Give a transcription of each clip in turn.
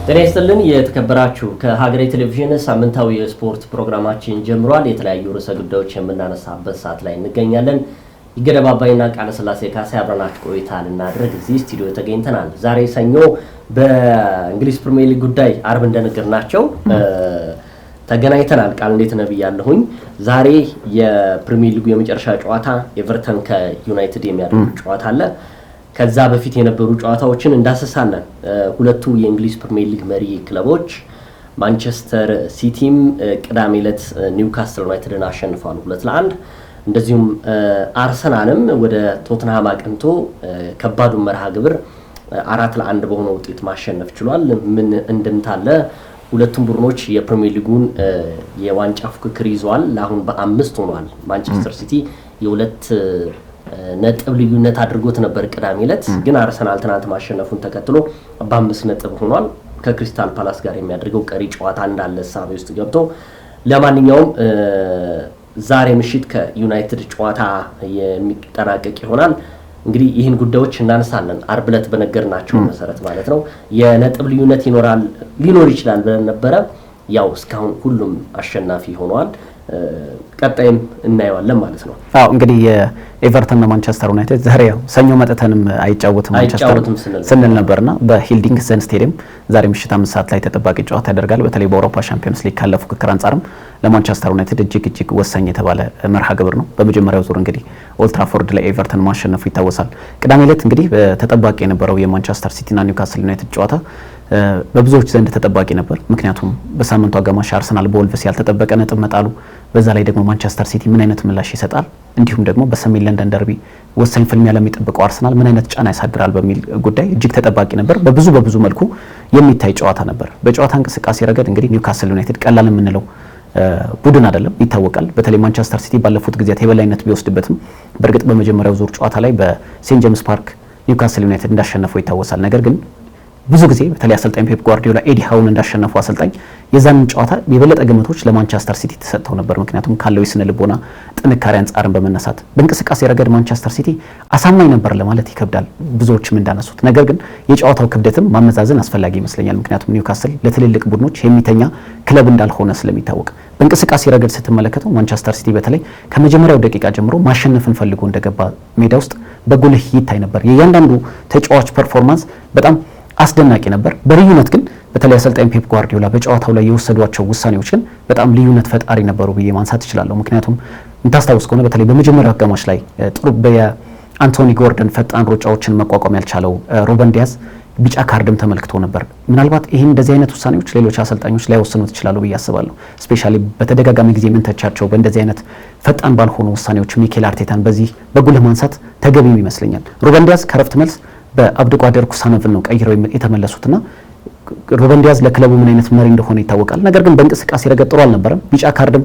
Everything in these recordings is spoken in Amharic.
ጤና ይስጥልን የተከበራችሁ ከሀገሬ ቴሌቪዥን ሳምንታዊ የስፖርት ፕሮግራማችን ጀምሯል። የተለያዩ ርዕሰ ጉዳዮች የምናነሳበት ሰዓት ላይ እንገኛለን። ይገደብ አባይና ቃለ ስላሴ ካሳ አብረናችሁ ቆይታ ልናደርግ እዚህ ስቱዲዮ ተገኝተናል። ዛሬ ሰኞ በእንግሊዝ ፕሪሚየር ሊግ ጉዳይ አርብ እንደነገርናቸው ተገናኝተናል። ቃል እንዴት ነህ ብያለሁኝ። ዛሬ የፕሪሚየር ሊጉ የመጨረሻ ጨዋታ ኤቨርተን ከዩናይትድ የሚያደርጉት ጨዋታ አለ። ከዛ በፊት የነበሩ ጨዋታዎችን እንዳሰሳለን። ሁለቱ የእንግሊዝ ፕሪሚየር ሊግ መሪ ክለቦች ማንቸስተር ሲቲም ቅዳሜ ዕለት ኒውካስል ዩናይትድን አሸንፈዋል 2-1። እንደዚሁም አርሰናልም ወደ ቶትንሃም አቅንቶ ከባዱን መርሃ ግብር 4-1 በሆነ ውጤት ማሸነፍ ችሏል። ምን እንደምታለ ሁለቱም ቡድኖች የፕሪሚየር ሊጉን የዋንጫ ፉክክር ይዘዋል። ለአሁን በ5 ሆኗል። ማንቸስተር ሲቲ የሁለት ነጥብ ልዩነት አድርጎት ነበር ቅዳሜ ዕለት፣ ግን አርሰናል ትናንት ማሸነፉን ተከትሎ በ5 ነጥብ ሆኗል። ከክሪስታል ፓላስ ጋር የሚያደርገው ቀሪ ጨዋታ እንዳለ ሳቢ ውስጥ ገብቶ ለማንኛውም ዛሬ ምሽት ከዩናይትድ ጨዋታ የሚጠናቀቅ ይሆናል። እንግዲህ ይህን ጉዳዮች እናነሳለን። አርብ ዕለት በነገርናቸው መሰረት ማለት ነው። የነጥብ ልዩነት ሊኖር ይችላል ብለን ነበረ። ያው እስካሁን ሁሉም አሸናፊ ሆነዋል። ቀጣይም እናየዋለን ማለት ነው። እንግዲህ የኤቨርተን ማንቸስተር ዩናይትድ ዛሬ ሰኞ መጥተንም አይጫወትም ማንቸስተር ስንል ነበርና በሂልዲንግሰን ስቴዲየም ዛሬ ምሽት 5 ሰዓት ላይ ተጠባቂ ጨዋታ ያደርጋል። በተለይ በአውሮፓ ቻምፒየንስ ሊግ ካለ ፉክክር አንጻርም ለማንቸስተር ዩናይትድ እጅግ ወሳኝ የተባለ መርሃ ግብር ነው። በመጀመሪያው ዙር እንግዲህ ኦልድ ትራፎርድ ላይ ኤቨርተን ማሸነፉ ይታወሳል። ቅዳሜ ዕለት እንግዲህ ተጠባቂ የነበረው የማንቸስተር ሲቲና ኒውካስል ዩናይትድ ጨዋታ በብዙዎች ዘንድ ተጠባቂ ነበር። ምክንያቱም በሳምንቱ አጋማሽ አርሰናል በወልቭስ ያልተጠበቀ ነጥብ መጣሉ፣ በዛ ላይ ደግሞ ማንቸስተር ሲቲ ምን አይነት ምላሽ ይሰጣል፣ እንዲሁም ደግሞ በሰሜን ለንደን ደርቢ ወሳኝ ፍልሚያ ለሚጠብቀው አርሰናል ምን አይነት ጫና ያሳድራል በሚል ጉዳይ እጅግ ተጠባቂ ነበር። በብዙ መልኩ የሚታይ ጨዋታ ነበር። በጨዋታ እንቅስቃሴ ረገድ እንግዲህ ኒውካስል ዩናይትድ ቀላል የምንለው ቡድን አይደለም፣ ይታወቃል። በተለይ ማንቸስተር ሲቲ ባለፉት ጊዜያት የበላይነት ቢወስድበትም በእርግጥ በመጀመሪያው ዙር ጨዋታ ላይ በሴንት ጄምስ ፓርክ ኒውካስል ዩናይትድ እንዳሸነፈው ይታወሳል። ነገር ግን ብዙ ጊዜ በተለይ አሰልጣኝ ፔፕ ጓርዲዮላ ኤዲ ሃውን እንዳሸነፉ አሰልጣኝ የዛንን ጨዋታ የበለጠ ግምቶች ለማንቸስተር ሲቲ ተሰጥተው ነበር። ምክንያቱም ካለው የስነ ልቦና ጥንካሬ አንጻርን በመነሳት በእንቅስቃሴ ረገድ ማንቸስተር ሲቲ አሳማኝ ነበር ለማለት ይከብዳል፣ ብዙዎችም እንዳነሱት። ነገር ግን የጨዋታው ክብደትም ማመዛዘን አስፈላጊ ይመስለኛል። ምክንያቱም ኒውካስል ለትልልቅ ቡድኖች የሚተኛ ክለብ እንዳልሆነ ስለሚታወቅ በእንቅስቃሴ ረገድ ስትመለከተው ማንቸስተር ሲቲ በተለይ ከመጀመሪያው ደቂቃ ጀምሮ ማሸነፍን ፈልጎ እንደገባ ሜዳ ውስጥ በጉልህ ይታይ ነበር። የእያንዳንዱ ተጫዋች ፐርፎርማንስ በጣም አስደናቂ ነበር። በልዩነት ግን በተለይ አሰልጣኝ ፔፕ ጓርዲዮላ በጨዋታው ላይ የወሰዷቸው ውሳኔዎች ግን በጣም ልዩነት ፈጣሪ ነበሩ ብዬ ማንሳት እችላለሁ። ምክንያቱም እንታስታውስ ከሆነ በተለይ በመጀመሪያው አጋማሽ ላይ ጥሩ በአንቶኒ ጎርደን ፈጣን ሩጫዎችን መቋቋም ያልቻለው ሩበን ዲያዝ ቢጫ ካርድም ተመልክቶ ነበር። ምናልባት ይህን እንደዚህ አይነት ውሳኔዎች ሌሎች አሰልጣኞች ላይወስኑት ይችላሉ ብዬ አስባለሁ። ስፔሻሊ በተደጋጋሚ ጊዜ የምንተቻቸው በእንደዚህ አይነት ፈጣን ባልሆኑ ውሳኔዎች ሚኬል አርቴታን በዚህ በጉልህ ማንሳት ተገቢም ይመስለኛል። ሩበን ዲያዝ ከረፍት መልስ በአብዱቃድር ኩሳነቭን ነው ቀይረው የተመለሱትና ሩበን ዲያዝ ለክለቡ ምን አይነት መሪ እንደሆነ ይታወቃል። ነገር ግን በእንቅስቃሴ ረገድ ጥሩ አልነበረም። ቢጫ ካርድም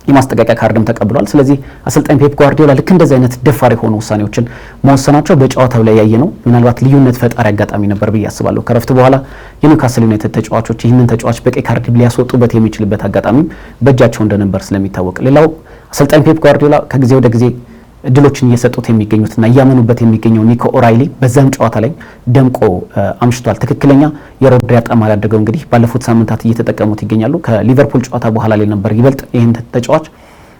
የማስጠንቀቂያ ካርድም ተቀብሏል። ስለዚህ አሰልጣኝ ፔፕ ጓርዲዮላ ልክ እንደዚህ አይነት ደፋር የሆኑ ውሳኔዎችን መወሰናቸው በጨዋታው ላይ ያየ ነው ምናልባት ልዩነት ፈጣሪ አጋጣሚ ነበር ብዬ አስባለሁ። ከረፍት በኋላ የኒውካስል ዩናይትድ ተጫዋቾች ይህንን ተጫዋች በቀይ ካርድ ሊያስወጡበት የሚችልበት አጋጣሚም በእጃቸው እንደነበር ስለሚታወቅ፣ ሌላው አሰልጣኝ ፔፕ ጓርዲዮላ ከጊዜ ወደ ጊዜ እድሎችን እየሰጡት የሚገኙትና እያመኑበት የሚገኘው ኒኮ ኦራይሊ በዛም ጨዋታ ላይ ደምቆ አምሽቷል። ትክክለኛ የሮድሪ አጣማሪ አድርገው እንግዲህ ባለፉት ሳምንታት እየተጠቀሙት ይገኛሉ። ከሊቨርፑል ጨዋታ በኋላ ላይ ነበር ይበልጥ ይህን ተጫዋች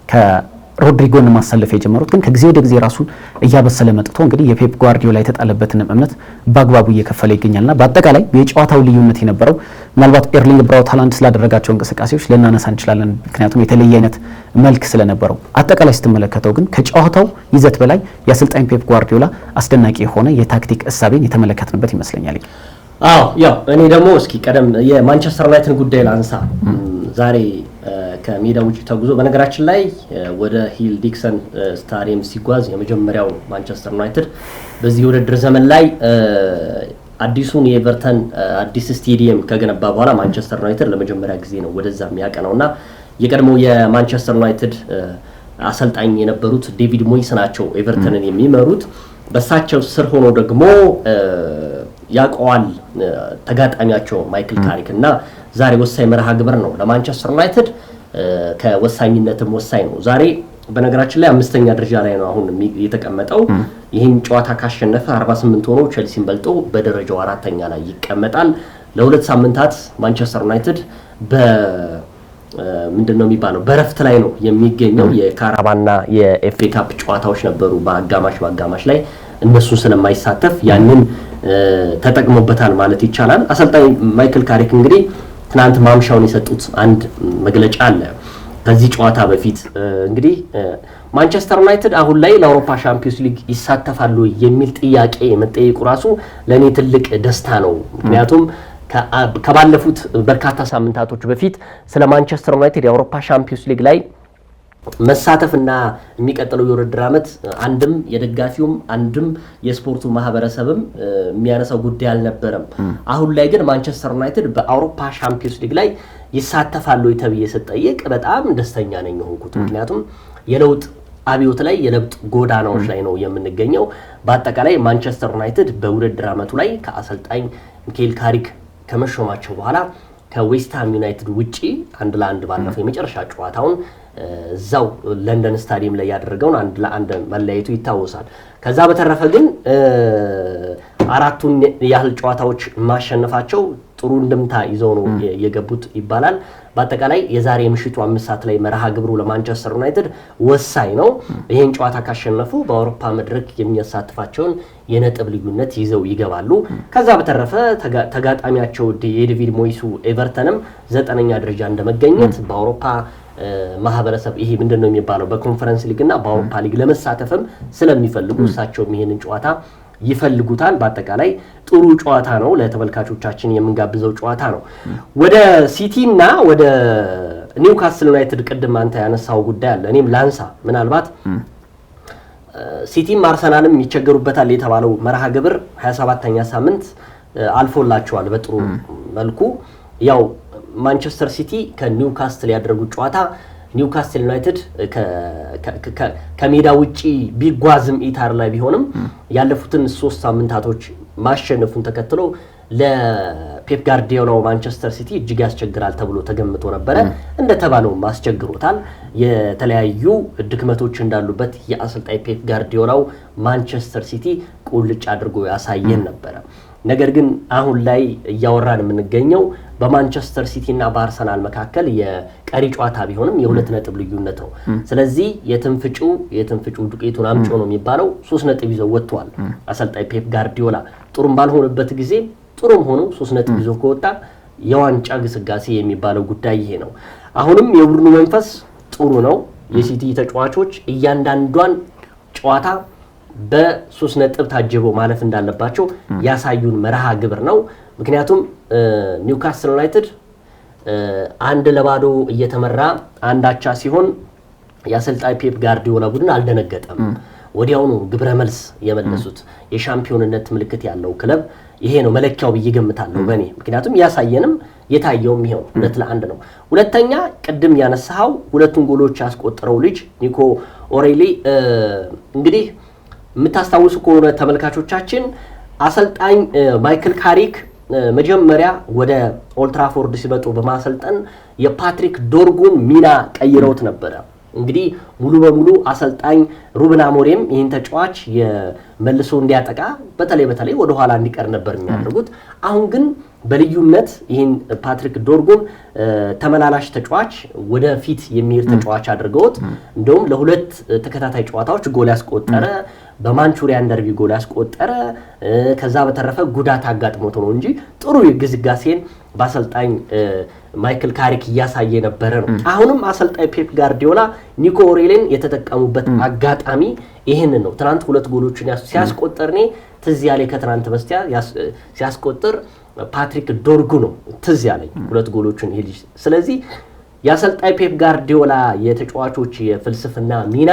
ከሮድሪጎን ማሰለፍ የጀመሩት፣ ግን ከጊዜ ወደ ጊዜ ራሱን እያበሰለ መጥቶ እንግዲህ የፔፕ ጓርዲዮላ የተጣለበትን እምነት በአግባቡ እየከፈለ ይገኛልና በአጠቃላይ የጨዋታው ልዩነት የነበረው ምናልባት ኤርሊንግ ብራውት ሃላንድ ስላደረጋቸው እንቅስቃሴዎች ልናነሳ እንችላለን። ምክንያቱም የተለየ አይነት መልክ ስለነበረው አጠቃላይ ስትመለከተው ግን ከጨዋታው ይዘት በላይ የአሰልጣኝ ፔፕ ጓርዲዮላ አስደናቂ የሆነ የታክቲክ እሳቤን የተመለከትንበት ይመስለኛል። ያው እኔ ደግሞ እስኪ ቀደም የማንቸስተር ዩናይትድ ጉዳይ ላንሳ። ዛሬ ከሜዳ ውጭ ተጉዞ በነገራችን ላይ ወደ ሂል ዲክሰን ስታዲየም ሲጓዝ የመጀመሪያው ማንቸስተር ዩናይትድ በዚህ ውድድር ዘመን ላይ አዲሱን የኤቨርተን አዲስ ስቴዲየም ከገነባ በኋላ ማንቸስተር ዩናይትድ ለመጀመሪያ ጊዜ ነው ወደዛ የሚያቀነውና የቀድሞው የማንቸስተር ዩናይትድ አሰልጣኝ የነበሩት ዴቪድ ሞይስ ናቸው ኤቨርተንን የሚመሩት። በሳቸው ስር ሆኖ ደግሞ ያውቀዋል ተጋጣሚያቸው ማይክል ካሪክ እና ዛሬ ወሳኝ መርሃ ግብር ነው ለማንቸስተር ዩናይትድ፣ ከወሳኝነትም ወሳኝ ነው። ዛሬ በነገራችን ላይ 5ኛ ደረጃ ላይ ነው አሁን የተቀመጠው። ይህን ጨዋታ ካሸነፈ 48 ሆኖ ቼልሲን በልጦ በደረጃው 4ኛ ላይ ይቀመጣል። ለሁለት ሳምንታት ማንቸስተር ዩናይትድ ምንድነው የሚባለው በረፍት ላይ ነው የሚገኘው። የካራባና የኤፍኤ ካፕ ጨዋታዎች ነበሩ በአጋማሽ ላይ እነሱን ስለማይሳተፍ ያንን ተጠቅሞበታል ማለት ይቻላል። አሰልጣኝ ማይክል ካሪክ እንግዲህ ትናንት ማምሻውን የሰጡት አንድ መግለጫ አለ። ከዚህ ጨዋታ በፊት እንግዲህ ማንቸስተር ዩናይትድ አሁን ላይ ለአውሮፓ ሻምፒዮንስ ሊግ ይሳተፋሉ የሚል ጥያቄ መጠየቁ ራሱ ለኔ ትልቅ ደስታ ነው። ምክንያቱም ከባለፉት በርካታ ሳምንታቶች በፊት ስለ ማንቸስተር ዩናይትድ የአውሮፓ ሻምፒዮንስ ሊግ ላይ መሳተፍና የሚቀጥለው የውድድር ዓመት አንድም የደጋፊውም አንድም የስፖርቱ ማህበረሰብም የሚያነሳው ጉዳይ አልነበረም። አሁን ላይ ግን ማንቸስተር ዩናይትድ በአውሮፓ ሻምፒዮንስ ሊግ ላይ ይሳተፋሉ ተብዬ ስጠይቅ በጣም ደስተኛ ነኝ የሆንኩት። ምክንያቱም የለውጥ አብዮት ላይ የለውጥ ጎዳናዎች ላይ ነው የምንገኘው። በአጠቃላይ ማንቸስተር ዩናይትድ በውድድር ዓመቱ ላይ ከአሰልጣኝ ሚካኤል ካሪክ ከመሾማቸው በኋላ ከዌስትሃም ዩናይትድ ውጪ 1-1 ባለፈው የመጨረሻ ጨዋታውን እዛው ለንደን ስታዲየም ላይ ያደረገውን 1-1 መለያየቱ ይታወሳል። ከዛ በተረፈ ግን አራቱን ያህል ጨዋታዎች ማሸነፋቸው ጥሩ እንድምታ ይዘው ነው የገቡት ይባላል። በአጠቃላይ የዛሬ ምሽቱ 5 ሰዓት ላይ መርሃ ግብሩ ለማንቸስተር ዩናይትድ ወሳኝ ነው። ይሄን ጨዋታ ካሸነፉ በአውሮፓ መድረክ የሚያሳትፋቸውን የነጥብ ልዩነት ይዘው ይገባሉ። ከዛ በተረፈ ተጋጣሚያቸው የዴቪድ ሞይሱ ኤቨርተንም 9ኛ ደረጃ እንደመገኘት በአውሮፓ ማህበረሰብ ይሄ ምንድነው የሚባለው በኮንፈረንስ ሊግ እና በአውሮፓ ሊግ ለመሳተፍም ስለሚፈልጉ እሳቸው ይሄንን ጨዋታ ይፈልጉታል። በአጠቃላይ ጥሩ ጨዋታ ነው፣ ለተመልካቾቻችን የምንጋብዘው ጨዋታ ነው። ወደ ሲቲ እና ወደ ኒውካስል ዩናይትድ ቅድም አንተ ያነሳው ጉዳይ አለ፣ እኔም ላንሳ። ምናልባት ሲቲም አርሰናልም ይቸገሩበታል የተባለው መርሃ ግብር 27ኛ ሳምንት አልፎላቸዋል በጥሩ መልኩ። ያው ማንቸስተር ሲቲ ከኒውካስትል ያደረጉት ጨዋታ ኒውካስትል ዩናይትድ ከሜዳ ውጪ ቢጓዝም ኢታር ላይ ቢሆንም ያለፉትን 3 ሳምንታቶች ማሸነፉን ተከትሎ ለፔፕ ጋርዲዮላው ማንቸስተር ሲቲ እጅግ ያስቸግራል ተብሎ ተገምቶ ነበረ። እንደተባለው ማስቸግሮታል። የተለያዩ ድክመቶች እንዳሉበት የአሰልጣኝ ፔፕ ጋርዲዮላው ማንቸስተር ሲቲ ቁልጭ አድርጎ ያሳየን ነበረ። ነገር ግን አሁን ላይ እያወራን የምንገኘው በማንቸስተር ሲቲ እና በአርሰናል መካከል የቀሪ ጨዋታ ቢሆንም የ2 ነጥብ ልዩነት ነው። ስለዚህ የትንፍጩ ዱቄቱን አምጮ ነው የሚባለው። 3 ነጥብ ይዘው ወጥቷል አሰልጣኝ ፔፕ ጋርዲዮላ። ጥሩም ባልሆነበት ጊዜ ጥሩም ሆኖ 3 ነጥብ ይዘው ከወጣ የዋንጫ ግስጋሴ የሚባለው ጉዳይ ይሄ ነው። አሁንም የቡድኑ መንፈስ ጥሩ ነው። የሲቲ ተጫዋቾች እያንዳንዷን ጨዋታ በ3 ነጥብ ታጅበው ማለፍ እንዳለባቸው ያሳዩን መርሃ ግብር ነው። ምክንያቱም ኒውካስትል ዩናይትድ 1-0 እየተመራ አንዳቻ ሲሆን የአሰልጣኝ ፔፕ ጋርዲዮላ ቡድን አልደነገጠም። ወዲያውኑ ግብረ መልስ የመለሱት የሻምፒዮንነት ምልክት ያለው ክለብ ይሄ ነው መለኪያው ብዬ ገምታለሁ በእኔ። ምክንያቱም ያሳየንም የታየውም ይሄው 2-1 ነው። ሁለተኛ ቅድም ያነሳው 2 ጎሎች ያስቆጠረው ልጅ ኒኮ ኦሬሊ እንግዲህ የምታስታውሱ ከሆነ ተመልካቾቻችን አሰልጣኝ ማይክል ካሪክ መጀመሪያ ወደ ኦልትራፎርድ ሲመጡ በማሰልጠን የፓትሪክ ዶርጉን ሚና ቀይረውት ነበረ። እንግዲህ ሙሉ በሙሉ አሰልጣኝ ሩበን አሞሪም ይህን ተጫዋች የመልሶ እንዲያጠቃ በተለይ ወደ ኋላ እንዲቀር ነበር የሚያደርጉት። አሁን ግን በልዩነት ይህን ፓትሪክ ዶርጉን ተመላላሽ ተጫዋች ወደ ፊት የሚሄድ ተጫዋች አድርገውት እንደውም ለ2 ተከታታይ ጨዋታዎች ጎል ያስቆጠረ በማንቹሪያን ደርቢ ጎል ያስቆጠረ ከዛ በተረፈ ጉዳት አጋጥሞት ነው እንጂ ጥሩ ግስጋሴን በአሰልጣኝ ማይክል ካሪክ እያሳየ ነበረ ነው። አሁንም አሰልጣኝ ፔፕ ጋርዲዮላ ኒኮ ኦሬሊን የተጠቀሙበት አጋጣሚ ይሄንን ነው። ትናንት 2 ጎሎችን ሲያስቆጥር እኔ ትዝ ያለኝ ከትናንት በስቲያ ሲያስቆጥር ፓትሪክ ዶርጉ ነው ትዝ ያለኝ 2 ጎሎችን ይሄ ልጅ። ስለዚህ የአሰልጣኝ ፔፕ ጋርዲዮላ የተጫዋቾች የፍልስፍና ሚና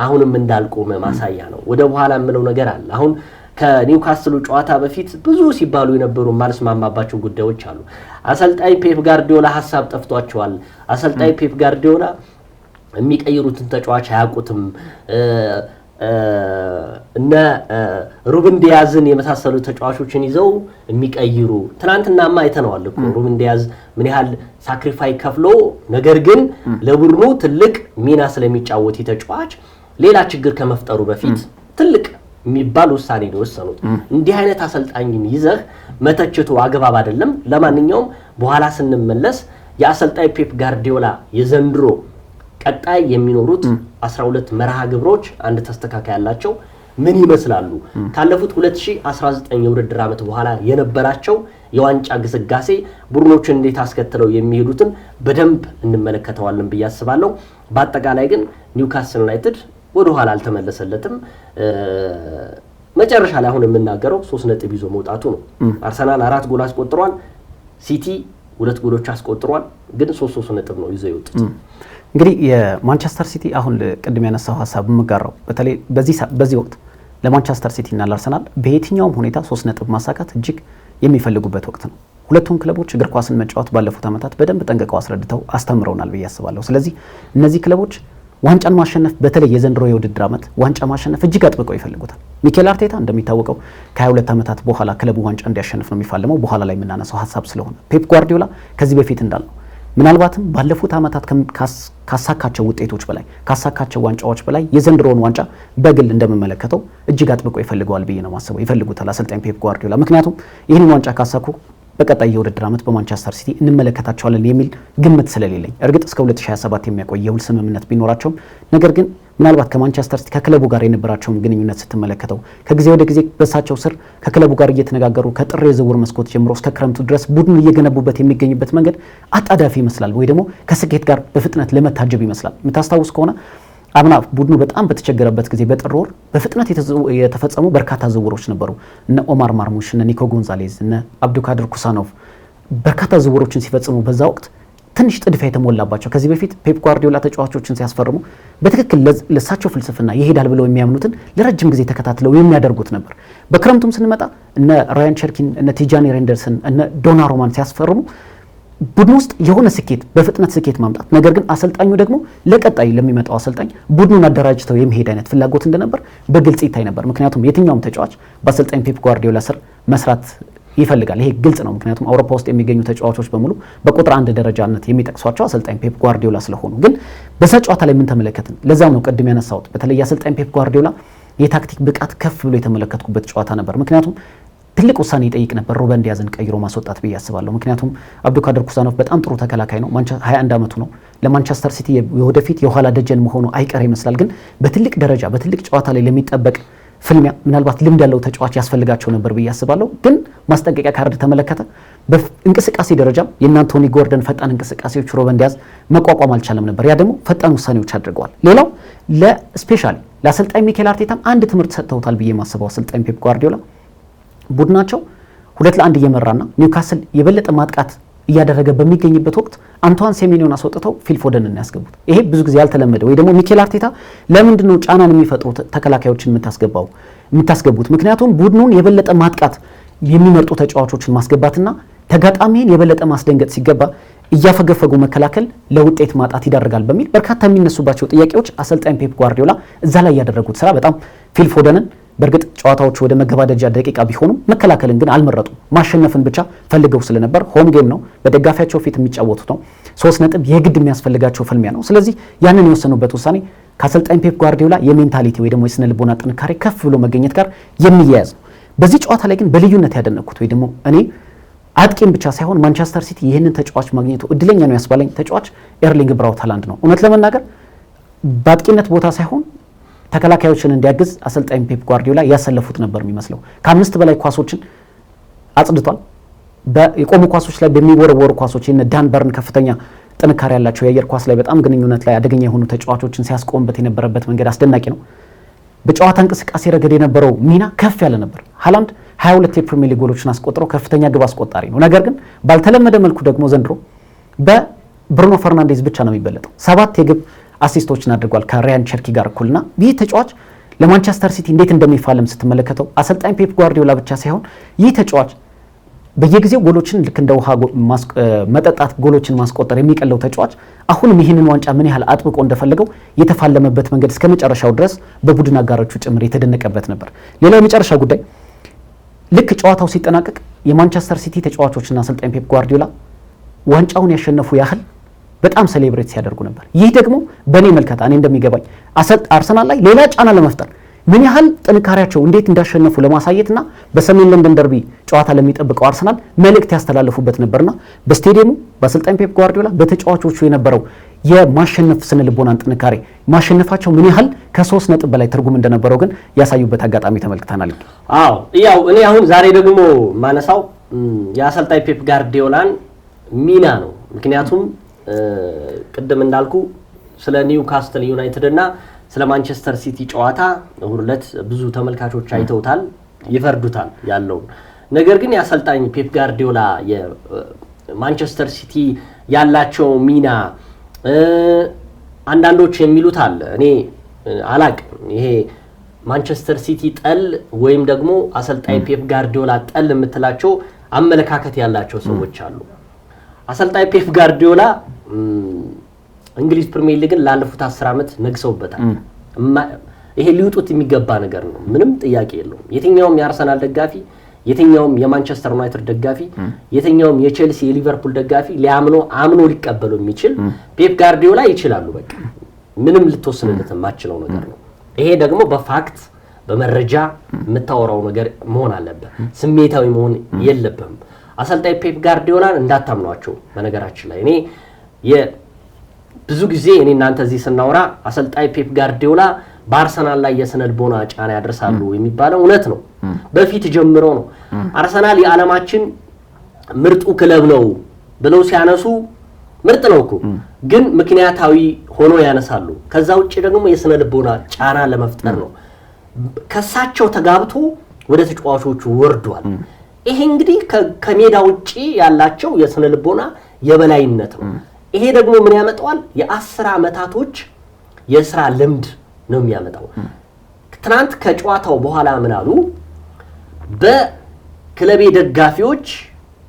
አሁንም እንዳልቆመ ማሳያ ነው። ወደ በኋላ የምለው ነገር አለ። አሁን ከኒውካስትሉ ጨዋታ በፊት ብዙ ሲባሉ የነበሩ ማልስማማባቸው ጉዳዮች አሉ። አሰልጣኝ ፔፕ ጋርዲዮላ ሐሳብ ጠፍቷቸዋል። አሰልጣኝ ፔፕ ጋርዲዮላ የሚቀይሩትን ተጫዋች አያውቁትም። እነ ሩበን ዲያዝን የመሳሰሉ ተጫዋቾችን ይዘው የሚቀይሩ ትናንትናማ አይተነዋል እኮ ሩበን ዲያዝ ምን ያህል ሳክሪፋይ ከፍሎ ነገር ግን ለቡድኑ ትልቅ ሚና ስለሚጫወት ተጫዋች ሌላ ችግር ከመፍጠሩ በፊት ትልቅ የሚባል ውሳኔ ነው የወሰኑት። እንዲህ አይነት አሰልጣኝን ይዘህ መተቸቱ አግባብ አይደለም። ለማንኛውም በኋላ ስንመለስ የአሰልጣኝ ፔፕ ጋርዲዮላ የዘንድሮ ቀጣይ የሚኖሩት 12 መርሃ ግብሮች አንድ ተስተካካይ ያላቸው ምን ይመስላሉ፣ ካለፉት 2019 የውድድር ዓመት በኋላ የነበራቸው የዋንጫ ግስጋሴ ቡድኖችን እንዴት አስከትለው የሚሄዱትን በደንብ እንመለከተዋለን ብዬ አስባለሁ። በአጠቃላይ ግን ኒውካስል ዩናይትድ ወደ ኋላ አልተመለሰለትም። መጨረሻ ላይ አሁን የምናገረው 3 ነጥብ ይዞ መውጣቱ ነው። አርሰናል 4 ጎል አስቆጥሯል፣ ሲቲ 2 ጎሎች አስቆጥሯል። ግን 3 ነጥብ ነው ይዘው የወጡት። እንግዲህ የማንቸስተር ሲቲ አሁን ቅድም ያነሳው ሐሳብ የምጋራው በተለይ በዚህ ወቅት ለማንቸስተር ሲቲ እና ለአርሰናል በየትኛውም ሁኔታ 3 ነጥብ ማሳካት እጅግ የሚፈልጉበት ወቅት ነው። ሁለቱም ክለቦች እግር ኳስን መጫወት ባለፉት ዓመታት በደንብ ጠንቅቀው አስረድተው አስተምረውናል ብዬ አስባለሁ። ስለዚህ እነዚህ ክለቦች ዋንጫን ማሸነፍ በተለይ የዘንድሮ የውድድር ዓመት ዋንጫ ማሸነፍ እጅግ አጥብቀው ይፈልጉታል። ሚኬል አርቴታ እንደሚታወቀው ከ22 ዓመታት በኋላ ክለቡ ዋንጫ እንዲያሸንፍ ነው የሚፋለመው። በኋላ ላይ የምናነሳው ሐሳብ ስለሆነ ፔፕ ጓርዲዮላ ከዚህ በፊት እንዳልነው ምናልባትም ባለፉት ዓመታት ካሳካቸው ውጤቶች በላይ ካሳካቸው ዋንጫዎች በላይ የዘንድሮውን ዋንጫ በግል እንደምመለከተው እጅግ አጥብቀው ይፈልገዋል ብዬ ነው ማስበው። ይፈልጉታል አሰልጣኝ ፔፕ ጓርዲዮላ። ምክንያቱም ይህንን ዋንጫ ካሳኩ በቀጣይ የውድድር ዓመት በማንቸስተር ሲቲ እንመለከታቸዋለን የሚል ግምት ስለሌለኝ እርግጥ እስከ 2027 የሚያቆይ የውል ስምምነት ቢኖራቸውም ነገር ግን ምናልባት ከማንቸስተር ሲቲ ከክለቡ ጋር የነበራቸውን ግንኙነት ስትመለከተው ከጊዜ ወደ ጊዜ በሳቸው ስር ከክለቡ ጋር እየተነጋገሩ ከጥር የዝውውር መስኮት ጀምሮ እስከ ክረምቱ ድረስ ቡድን እየገነቡበት የሚገኝበት መንገድ አጣዳፊ ይመስላል፣ ወይ ደግሞ ከስኬት ጋር በፍጥነት ለመታጀብ ይመስላል። የምታስታውስ ከሆነ አምና ቡድኑ በጣም በተቸገረበት ጊዜ በጥር ወር በፍጥነት የተፈጸሙ በርካታ ዝውውሮች ነበሩ። እነ ኦማር ማርሙሽ፣ እነ ኒኮ ጎንዛሌዝ፣ እነ አብዱካድር ኩሳኖቭ በርካታ ዝውውሮችን ሲፈጽሙ በዛ ወቅት ትንሽ ጥድፊያ የተሞላባቸው ከዚህ በፊት ፔፕ ጓርዲዮላ ተጫዋቾችን ሲያስፈርሙ በትክክል ለሳቸው ፍልስፍና ይሄዳል ብለው የሚያምኑትን ለረጅም ጊዜ ተከታትለው የሚያደርጉት ነበር። በክረምቱም ስንመጣ እነ ራያን ቸርኪን፣ እነ ቲጃኒ ሬንደርሰን፣ እነ ዶናሩማን ሲያስፈርሙ ቡድን ውስጥ የሆነ ስኬት በፍጥነት ስኬት ማምጣት፣ ነገር ግን አሰልጣኙ ደግሞ ለቀጣይ ለሚመጣው አሰልጣኝ ቡድኑን አደራጅተው የሚሄድ አይነት ፍላጎት እንደነበር በግልጽ ይታይ ነበር። ምክንያቱም የትኛውም ተጫዋች በአሰልጣኝ ፔፕ ጓርዲዮላ ስር መስራት ይፈልጋል። ይሄ ግልጽ ነው። ምክንያቱም አውሮፓ ውስጥ የሚገኙ ተጫዋቾች በሙሉ በቁጥር 1 ደረጃነት የሚጠቅሷቸው አሰልጣኝ ፔፕ ጓርዲዮላ ስለሆኑ፣ ግን በዛ ጨዋታ ላይ ምን ተመለከትን? ለዛም ነው ቅድም ያነሳሁት በተለይ አሰልጣኝ ፔፕ ጓርዲዮላ የታክቲክ ብቃት ከፍ ብሎ የተመለከትኩበት ጨዋታ ነበር። ምክንያቱም ትልቅ ውሳኔ ይጠይቅ ነበር ሩበን ዲያዝን ቀይሮ ማስወጣት ብዬ አስባለሁ። ምክንያቱም አብዱካድር ኩሳኖቭ በጣም ጥሩ ተከላካይ ነው። 21 ዓመቱ ነው። ለማንቸስተር ሲቲ የወደፊት የኋላ ደጀን መሆኑ አይቀር ይመስላል። ግን በትልቅ ደረጃ በትልቅ ጨዋታ ላይ ለሚጠበቅ ፍልሚያ ምናልባት ልምድ ያለው ተጫዋች ያስፈልጋቸው ነበር ብዬ አስባለሁ። ግን ማስጠንቀቂያ ካርድ ተመለከተ። በእንቅስቃሴ ደረጃ የአንቶኒ ጎርደን ፈጣን እንቅስቃሴዎች ሩበን ዲያዝ መቋቋም አልቻለም ነበር። ያ ደግሞ ፈጣን ውሳኔዎች አድርገዋል። ሌላው ለስፔሻሊ ለአሰልጣኝ ሚኬል አርቴታም አንድ ትምህርት ሰጥተውታል ብዬ ማስበው አሰልጣኝ ፔፕ ጓርዲዮላ ቡድናቸው 2-1 እየመራና ኒውካስል የበለጠ ማጥቃት እያደረገ በሚገኝበት ወቅት አንቷን ሴሜኒዮን አስወጥተው ፊል ፎደንን ያስገቡት። ይሄ ብዙ ጊዜ ያልተለመደ ወይ ደግሞ ሚኬል አርቴታ ለምንድን ነው ጫናን የሚፈጥሩ ተከላካዮችን የምታስገቡት? ምክንያቱም ቡድኑን የበለጠ ማጥቃት የሚመርጡ ተጫዋቾችን ማስገባትና ተጋጣሚን የበለጠ ማስደንገጥ ሲገባ እያፈገፈጉ መከላከል ለውጤት ማጣት ይዳርጋል በሚል በርካታ የሚነሱባቸው ጥያቄዎች አሰልጣኝ ፔፕ ጓርዲዮላ እዛ ላይ ያደረጉት ስራ በጣም ፊል ፎደንን በእርግጥ ጨዋታዎቹ ወደ መገባደጃ ደቂቃ ቢሆኑም መከላከልን ግን አልመረጡም። ማሸነፍን ብቻ ፈልገው ስለነበር ሆም ጌም ነው፣ በደጋፊያቸው ፊት የሚጫወቱት ነው። 3 ነጥብ የግድ የሚያስፈልጋቸው ፍልሚያ ነው። ስለዚህ ያንን የወሰኑበት ውሳኔ ከአሰልጣኝ ፔፕ ጓርዲዮላ የሜንታሊቲ ወይ ደግሞ የስነ ልቦና ጥንካሬ ከፍ ብሎ መገኘት ጋር የሚያያዝ ነው። በዚህ ጨዋታ ላይ ግን በልዩነት ያደነቅኩት ወይ ደግሞ እኔ አጥቂም ብቻ ሳይሆን ማንቸስተር ሲቲ ይህንን ተጫዋች ማግኘቱ እድለኛ ነው ያስባለኝ ተጫዋች ኤርሊንግ ብራውት ሃላንድ ነው። እውነት ለመናገር በአጥቂነት ቦታ ሳይሆን ተከላካዮችን እንዲያግዝ አሰልጣኝ ፔፕ ጓርዲዮላ ያሰለፉት ነበር የሚመስለው። ከ5 በላይ ኳሶችን አጽድቷል። የቆሙ ኳሶች ላይ በሚወረወሩ ኳሶች የነ ዳን በርን ከፍተኛ ጥንካሬ ያላቸው የአየር ኳስ ላይ በጣም ግንኙነት ላይ አደገኛ የሆኑ ተጫዋቾችን ሲያስቆምበት የነበረበት መንገድ አስደናቂ ነው። በጨዋታ እንቅስቃሴ ረገድ የነበረው ሚና ከፍ ያለ ነበር። ሃላንድ 22 የፕሪሚየር ሊግ ጎሎችን አስቆጥሮ ከፍተኛ ግብ አስቆጣሪ ነው። ነገር ግን ባልተለመደ መልኩ ደግሞ ዘንድሮ በብሩኖ ፈርናንዴዝ ብቻ ነው የሚበለጠው። 7 የግብ አሲስቶችን አድርጓል ከራያን ቸርኪ ጋር እኩልና ይህ ተጫዋች ለማንቸስተር ሲቲ እንዴት እንደሚፋለም ስትመለከተው አሰልጣኝ ፔፕ ጓርዲዮላ ብቻ ሳይሆን ይህ ተጫዋች በየጊዜው ጎሎችን ልክ እንደ ውሃ መጠጣት ጎሎችን ማስቆጠር የሚቀለው ተጫዋች አሁንም ይህንን ዋንጫ ምን ያህል አጥብቆ እንደፈለገው የተፋለመበት መንገድ እስከ መጨረሻው ድረስ በቡድን አጋሮቹ ጭምር የተደነቀበት ነበር። ሌላው የመጨረሻ ጉዳይ ልክ ጨዋታው ሲጠናቀቅ የማንቸስተር ሲቲ ተጫዋቾችና አሰልጣኝ ፔፕ ጓርዲዮላ ዋንጫውን ያሸነፉ ያህል በጣም ሴሌብሬት ሲያደርጉ ነበር። ይህ ደግሞ በእኔ መልከታ እኔ እንደሚገባኝ አርሰናል ላይ ሌላ ጫና ለመፍጠር ምን ያህል ጥንካሬያቸው እንዴት እንዳሸነፉ ለማሳየትና በሰሜን ለንደን ደርቢ ጨዋታ ለሚጠብቀው አርሰናል መልእክት ያስተላልፉበት ነበርና በስቴዲየሙ በአሰልጣኝ ፔፕ ጓርዲዮላ በተጫዋቾቹ የነበረው የማሸነፍ ስነ ልቦናን ጥንካሬ ማሸነፋቸው ምን ያህል ከ3 ነጥብ በላይ ትርጉም እንደነበረው ግን ያሳዩበት አጋጣሚ ተመልክተናል። አዎ ያው እኔ አሁን ዛሬ ደግሞ ማነሳው የአሰልጣኝ ፔፕ ጓርዲዮላን ሚና ነው። ምክንያቱም ቅድም እንዳልኩ ስለ ኒውካስትል ዩናይትድ እና ስለ ማንቸስተር ሲቲ ጨዋታ ሁለት ብዙ ተመልካቾች አይተውታል፣ ይፈርዱታል ያለው ነገር ግን የአሰልጣኝ ፔፕ ጓርዲዮላ የማንቸስተር ሲቲ ያላቸው ሚና አንዳንዶች የሚሉት አለ እኔ አላቅም። ይሄ ማንቸስተር ሲቲ ጠል ወይም ደግሞ አሰልጣኝ ፔፕ ጓርዲዮላ ጠል የምትላቸው አመለካከት ያላቸው ሰዎች አሉ። አሰልጣኝ ፔፕ ጓርዲዮላ እንግሊዝ ፕሪሚየር ሊግን ላለፉት 10 ዓመት ነግሰውበታል። ይሄ ሊውጡት የሚገባ ነገር ነው፣ ምንም ጥያቄ የለውም። የትኛውም የአርሰናል ደጋፊ፣ የትኛውም የማንቸስተር ዩናይትድ ደጋፊ፣ የትኛውም የቼልሲ የሊቨርፑል ደጋፊ አምኖ ሊቀበለው የሚችል ፔፕ ጓርዲዮላ ይችላሉ። በቃ ምንም ልትወስንለት የማትችለው ነገር ነው። ይሄ ደግሞ በፋክት በመረጃ የምታወራው ነገር መሆን አለበት። ስሜታዊ መሆን የለብህም። አሰልጣኝ ፔፕ ጓርዲዮላን እንዳታምኗቸው። በነገራችን ላይ እኔ ብዙ ጊዜ እኔ እናንተ እዚህ ስናወራ አሰልጣኝ ፔፕ ጓርዲዮላ በአርሰናል ላይ የስነ ልቦና ጫና ያደርሳሉ የሚባለው እውነት ነው። በፊት ጀምሮ ነው አርሰናል የዓለማችን ምርጡ ክለብ ነው ብለው ሲያነሱ ምርጥ ነው እኮ ግን ምክንያታዊ ሆኖ ያነሳሉ። ከዛ ውጪ ደግሞ የስነ ልቦና ጫና ለመፍጠር ነው። ከሳቸው ተጋብቶ ወደ ተጫዋቾቹ ወርዷል። ይሄ እንግዲህ ከሜዳ ውጪ ያላቸው የስነ ልቦና የበላይነት ነው። ይሄ ደግሞ ምን ያመጣዋል? የ10 ዓመታቶች የስራ ልምድ ነው የሚያመጣው። ትናንት ከጨዋታው በኋላ ምን አሉ? በክለቤ ደጋፊዎች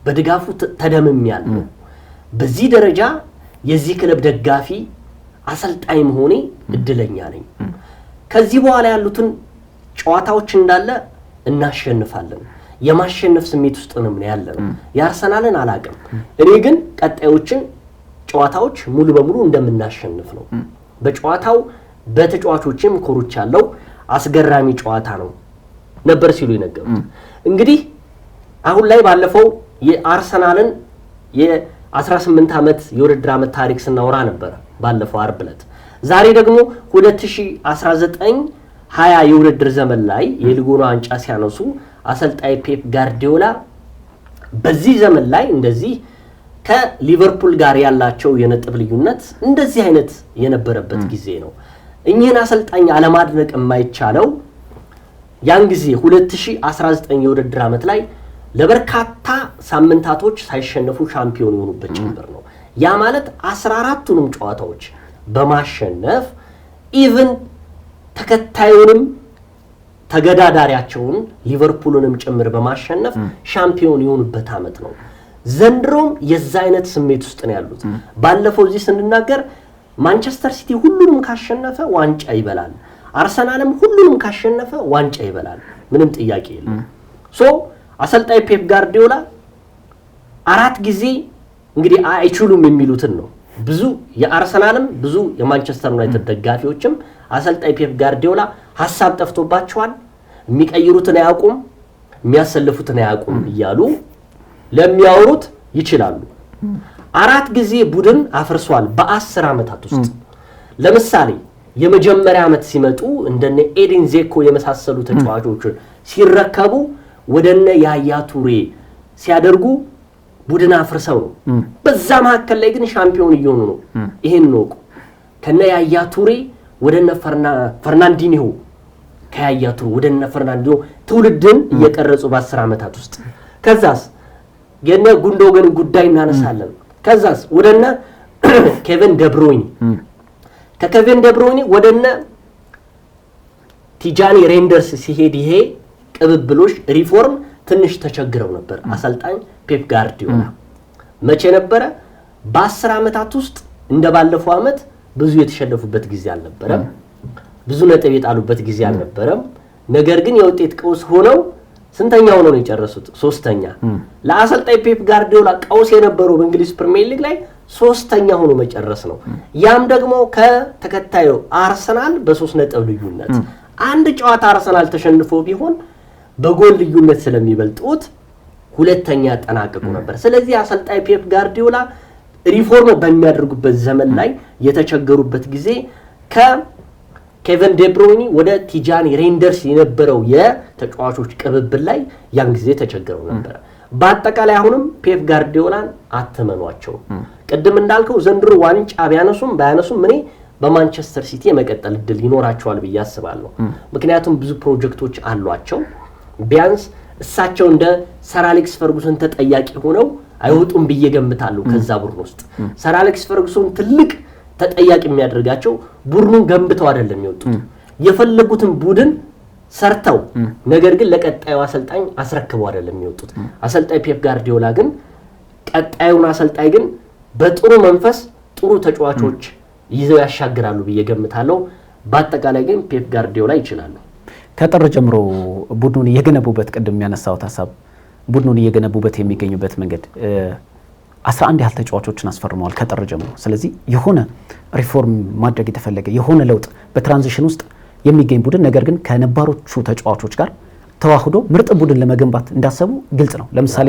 በድጋፉ ተደምሜያለሁ። በዚህ ደረጃ የዚህ ክለብ ደጋፊ አሰልጣኝ መሆኔ እድለኛ ነኝ። ከዚህ በኋላ ያሉትን ጨዋታዎች እንዳለ እናሸንፋለን። የማሸነፍ ስሜት ውስጥ ነው ያለነው። የአርሰናልን አላቅም። እኔ ግን ቀጣዮችን ጨዋታዎች ሙሉ በሙሉ እንደምናሸንፍ ነው። በጨዋታው በተጫዋቾችም ኮሮች ያለው አስገራሚ ጨዋታ ነው ነበር ሲሉ የነገሩት። እንግዲህ አሁን ላይ ባለፈው የአርሰናልን የ18 ዓመት የውድድር ዓመት ታሪክ ስናወራ ነበር ባለፈው አርብ ዕለት። ዛሬ ደግሞ 2019-20 የውድድር ዘመን ላይ የሊጉን ዋንጫ ሲያነሱ አሰልጣኝ ፔፕ ጓርዲዮላ በዚህ ዘመን ላይ እንደዚህ ከሊቨርፑል ጋር ያላቸው የነጥብ ልዩነት እንደዚህ አይነት የነበረበት ጊዜ ነው። እኚህን አሰልጣኝ አለማድነቅ የማይቻለው ያን ጊዜ 2019 የውድድር ዓመት ላይ ለበርካታ ሳምንታቶች ሳይሸነፉ ሻምፒዮን የሆኑበት ጭምር ነው። ያ ማለት 14ቱንም ጨዋታዎች በማሸነፍ ኢቭን ተከታዩንም ተገዳዳሪያቸውን ሊቨርፑልንም ጭምር በማሸነፍ ሻምፒዮን የሆኑበት ዓመት ነው። ዘንድሮም የዛ አይነት ስሜት ውስጥ ነው ያሉት። ባለፈው እዚህ ስንናገር ማንቸስተር ሲቲ ሁሉንም ካሸነፈ ዋንጫ ይበላል፣ አርሰናልም ሁሉንም ካሸነፈ ዋንጫ ይበላል፣ ምንም ጥያቄ የለም። አሰልጣኝ ፔፕ ጓርዲዮላ 4 ጊዜ እንግዲህ አይችሉም የሚሉትን ነው። ብዙ የአርሰናልም ብዙ የማንቸስተር ዩናይትድ ደጋፊዎችም አሰልጣኝ ፔፕ ጓርዲዮላ ሐሳብ ጠፍቶባቸዋል፣ የሚቀይሩትን አያውቁም፣ የሚያሰልፉትን አያውቁም እያሉ ለሚያወሩት ይችላሉ። 4 ጊዜ ቡድን አፍርሷል በ10 ዓመታት ውስጥ። ለምሳሌ የመጀመሪያ ዓመት ሲመጡ እንደነ ኤዲን ዜኮ የመሳሰሉ ተጫዋቾችን ሲረከቡ ወደነ ያያ ቱሬ ሲያደርጉ ቡድን አፍርሰው ነው። በዛ መካከል ላይ ግን ሻምፒዮን እየሆኑ ነው። ይሄን ነው ከነ ያያ ቱሬ ወደነ ፈርናንዲኒሆ፣ ከያያ ቱሬ ወደነ ፈርናንዲኒሆ ትውልድን እየቀረጹ በ10 ዓመታት ውስጥ። ከዛስ የነ ጉንዶገን ጉዳይ እናነሳለን። ከዛስ ወደነ ኬቨን ደብሮይኒ፣ ከኬቨን ደብሮይኒ ወደነ ቲጃኒ ሬንደርስ ሲሄድ ይሄ ቅብብሎሽ ሪፎርም ትንሽ ተቸግረው ነበር አሰልጣኝ ፔፕ ጓርዲዮላ። መቼ ነበረ? በ10 ዓመታት ውስጥ እንደባለፈው ዓመት ብዙ የተሸነፉበት ጊዜ አልነበረም፣ ብዙ ነጥብ የጣሉበት ጊዜ አልነበረም። ነገር ግን የውጤት ቀውስ ሆነው ስንተኛ ሆነው ነው የጨረሱት? 3ኛ። ለአሰልጣኝ ፔፕ ጓርዲዮላ ቀውስ የነበረው በእንግሊዝ ፕሪሚየር ሊግ ላይ 3ኛ ሆኖ መጨረስ ነው። ያም ደግሞ ከተከታዩ አርሰናል በ3 ነጥብ ልዩነት አንድ ጨዋታ አርሰናል ተሸንፎ ቢሆን በጎል ልዩነት ስለሚበልጡት ሁለተኛ ያጠናቅቁ ነበር። ስለዚህ አሰልጣኝ ፔፕ ጋርዲዮላ ሪፎርም በሚያደርጉበት ዘመን ላይ የተቸገሩበት ጊዜ ከኬቨን ዴብሮይኒ ወደ ቲጃኒ ሬንደርስ የነበረው የተጫዋቾች ቅብብል ላይ ያን ጊዜ ተቸገሩ ነበር። በአጠቃላይ አሁንም ፔፕ ጋርዲዮላን አትመኗቸው። ቅድም እንዳልከው ዘንድሮ ዋንጫ ባያነሱም እኔ በማንቸስተር ሲቲ የመቀጠል እድል ይኖራቸዋል ብዬ አስባለሁ። ምክንያቱም ብዙ ፕሮጀክቶች አሏቸው። ቢያንስ እሳቸው እንደ ሰር አሌክስ ፈርጉሰን ተጠያቂ ሆነው አይወጡም ብዬ ገምታለሁ ከዛ ቡድን ውስጥ። ሰር አሌክስ ፈርጉሰን ትልቅ ተጠያቂ የሚያደርጋቸው ቡድኑን ገንብተው አይደለም የሚወጡት፣ የፈለጉትን ቡድን ሰርተው ነገር ግን ለቀጣዩ አሰልጣኝ አስረክበው አይደለም የሚወጡት። አሰልጣኝ ፔፕ ጋርዲዮላ ግን ቀጣዩን አሰልጣኝ ግን በጥሩ መንፈስ ጥሩ ተጫዋቾች ይዘው ያሻግራሉ ብዬ ገምታለሁ። በአጠቃላይ ግን ፔፕ ጋርዲዮላ ይችላሉ። ከጥር ጀምሮ ቡድኑን እየገነቡበት ቅድም ያነሳሁት ሀሳብ ቡድኑን እየገነቡበት የሚገኙበት መንገድ 11 ያህል ተጫዋቾችን አስፈርመዋል ከጥር ጀምሮ። ስለዚህ የሆነ ሪፎርም ማድረግ የተፈለገ የሆነ ለውጥ በትራንዚሽን ውስጥ የሚገኝ ቡድን ነገር ግን ከነባሮቹ ተጫዋቾች ጋር ተዋህዶ ምርጥ ቡድን ለመገንባት እንዳሰቡ ግልጽ ነው። ለምሳሌ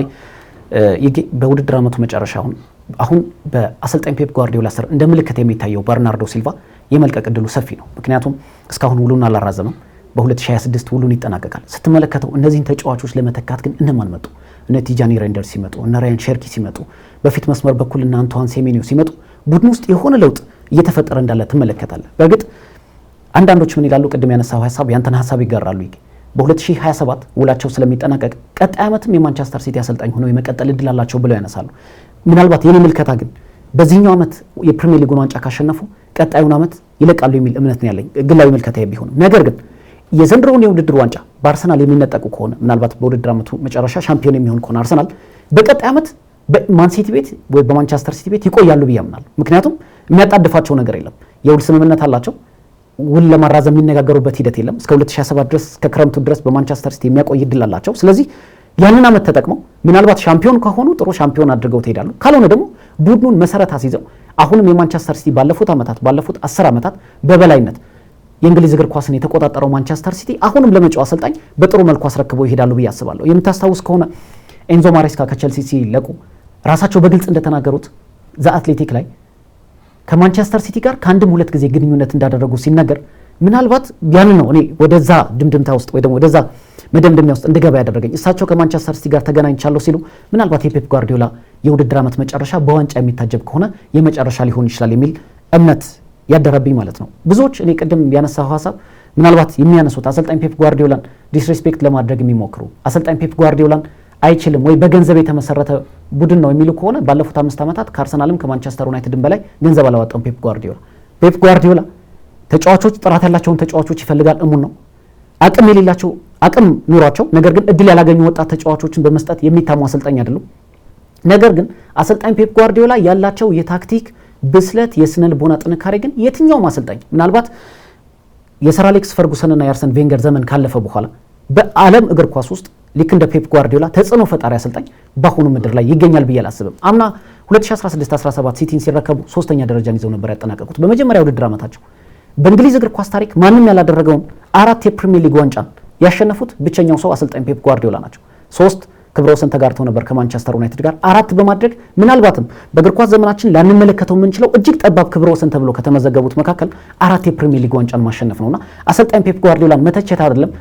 በውድድር ዓመቱ መጨረሻ አሁን በአሰልጣኝ ፔፕ ጓርዲዮላ ስር እንደ ምልክት የሚታየው በርናርዶ ሲልቫ የመልቀቅ ዕድሉ ሰፊ ነው። ምክንያቱም እስካሁን ውሉን አላራዘመም። በ2026 ውሉን ይጠናቀቃል። ስትመለከተው እነዚህን ተጫዋቾች ለመተካት ግን እነማን መጡ? እነ ቲጃኒ ሬንደርስ ሲመጡ፣ እነ ራያን ሼርኪ ሲመጡ፣ በፊት መስመር በኩል እነ አንቷን ሴሜኒዮ ሲመጡ ቡድን ውስጥ የሆነ ለውጥ እየተፈጠረ እንዳለ ትመለከታለህ። በእርግጥ አንዳንዶች ምን ይላሉ? ቅድም ያነሳው ሀሳብ ያንተን ሀሳብ ይጋራሉ። በ2027 ውላቸው ስለሚጠናቀቅ ቀጣይ ዓመትም የማንቸስተር ሲቲ አሰልጣኝ ሆነው የመቀጠል እድል አላቸው ብለው ያነሳሉ። ምናልባት የኔ ምልከታ ግን በዚህኛው ዓመት የፕሪሚየር ሊጉን ዋንጫ ካሸነፉ ቀጣዩን ዓመት ይለቃሉ የሚል እምነት ነው ያለኝ፣ ግላዊ ምልከታ ቢሆንም። ነገር ግን የዘንድሮውን የውድድር ዋንጫ በአርሰናል የሚነጠቁ ከሆነ ምናልባት በውድድር ዓመቱ መጨረሻ ሻምፒዮን የሚሆን ከሆነ አርሰናል በቀጣይ ዓመት በማን ሲቲ ቤት ወይ በማንቸስተር ሲቲ ቤት ይቆያሉ ብዬ አምናለሁ። ምክንያቱም የሚያጣድፋቸው ነገር የለም። የውል ስምምነት አላቸው። ውል ለማራዘም የሚነጋገሩበት ሂደት የለም። እስከ 2027 ድረስ ከክረምቱ ድረስ በማንቸስተር ሲቲ የሚያቆይ እድል አላቸው። ስለዚህ ያንን ዓመት ተጠቅመው ምናልባት ሻምፒዮን ከሆኑ ጥሩ ሻምፒዮን አድርገው ትሄዳሉ። ካልሆነ ደግሞ ቡድኑን መሰረት አስይዘው አሁንም የማንቸስተር ሲቲ ባለፉት 10 ዓመታት በበላይነት የእንግሊዝ እግር ኳስን የተቆጣጠረው ማንቸስተር ሲቲ አሁንም ለመጪው አሰልጣኝ በጥሩ መልኩ አስረክበው ይሄዳሉ ብዬ አስባለሁ። የምታስታውስ ከሆነ ኤንዞ ማሬስካ ከቼልሲ ሲለቁ ራሳቸው በግልጽ እንደተናገሩት ዘ አትሌቲክ ላይ ከማንቸስተር ሲቲ ጋር ከአንድም ሁለት ጊዜ ግንኙነት እንዳደረጉ ሲነገር ምናልባት ያን ነው እኔ ወደዛ ድምድምታ ውስጥ ወይ ደግሞ ወደዛ መደምደሚያ ውስጥ እንድገባ ያደረገኝ። እሳቸው ከማንቸስተር ሲቲ ጋር ተገናኝቻለሁ ሲሉ ምናልባት የፔፕ ጓርዲዮላ የውድድር ዓመት መጨረሻ በዋንጫ የሚታጀብ ከሆነ የመጨረሻ ሊሆን ይችላል የሚል እምነት ያደረብኝ ማለት ነው። ብዙዎች እኔ ቅድም ያነሳው ሀሳብ ምናልባት የሚያነሱት አሰልጣኝ ፔፕ ጓርዲዮላን ዲስሬስፔክት ለማድረግ የሚሞክሩ አሰልጣኝ ፔፕ ጓርዲዮላን አይችልም ወይ በገንዘብ የተመሰረተ ቡድን ነው የሚሉ ከሆነ ባለፉት 5 ዓመታት ከአርሰናልም ከማንቸስተር ዩናይትድም በላይ ገንዘብ አላወጣም ፔፕ ጓርዲዮላ ተጫዋቾች ጥራት ያላቸውን ተጫዋቾች ይፈልጋል። እሙን ነው አቅም የሌላቸው አቅም ኑሯቸው ነገር ግን እድል ያላገኙ ወጣት ተጫዋቾችን በመስጠት የሚታሙ አሰልጣኝ አይደሉም። ነገር ግን አሰልጣኝ ፔፕ ጓርዲዮላ ያላቸው የታክቲክ ብስለት የስነ ልቦና ጥንካሬ ግን የትኛውም አሰልጣኝ ምናልባት የሰር አሌክስ ፈርጉሰንና የአርሰን ቬንገር ዘመን ካለፈ በኋላ በዓለም እግር ኳስ ውስጥ ልክ እንደ ፔፕ ጓርዲዮላ ተጽዕኖ ፈጣሪ አሰልጣኝ በአሁኑ ምድር ላይ ይገኛል ብዬ አላስብም። አምና 2016-17 ሲቲን ሲረከቡ 3ኛ ደረጃን ይዘው ነበር ያጠናቀቁት በመጀመሪያ ውድድር ዓመታቸው። በእንግሊዝ እግር ኳስ ታሪክ ማንም ያላደረገውን 4 የፕሪሚየር ሊግ ዋንጫን ያሸነፉት ብቸኛው ሰው አሰልጣኝ ፔፕ ጓርዲዮላ ናቸው። 3 ክብረ ወሰን ተጋርተው ነበር ከማንቸስተር ዩናይትድ ጋር 4 በማድረግ ምናልባትም በእግር ኳስ ዘመናችን ላንመለከተው የምንችለው እጅግ ጠባብ ክብረ ወሰን ተብሎ ከተመዘገቡት መካከል 4 የፕሪሚየር ሊግ ዋንጫን ማሸነፍ ነውና አሰልጣኝ ፔፕ ጓርዲዮላን መተቸት አይደለም።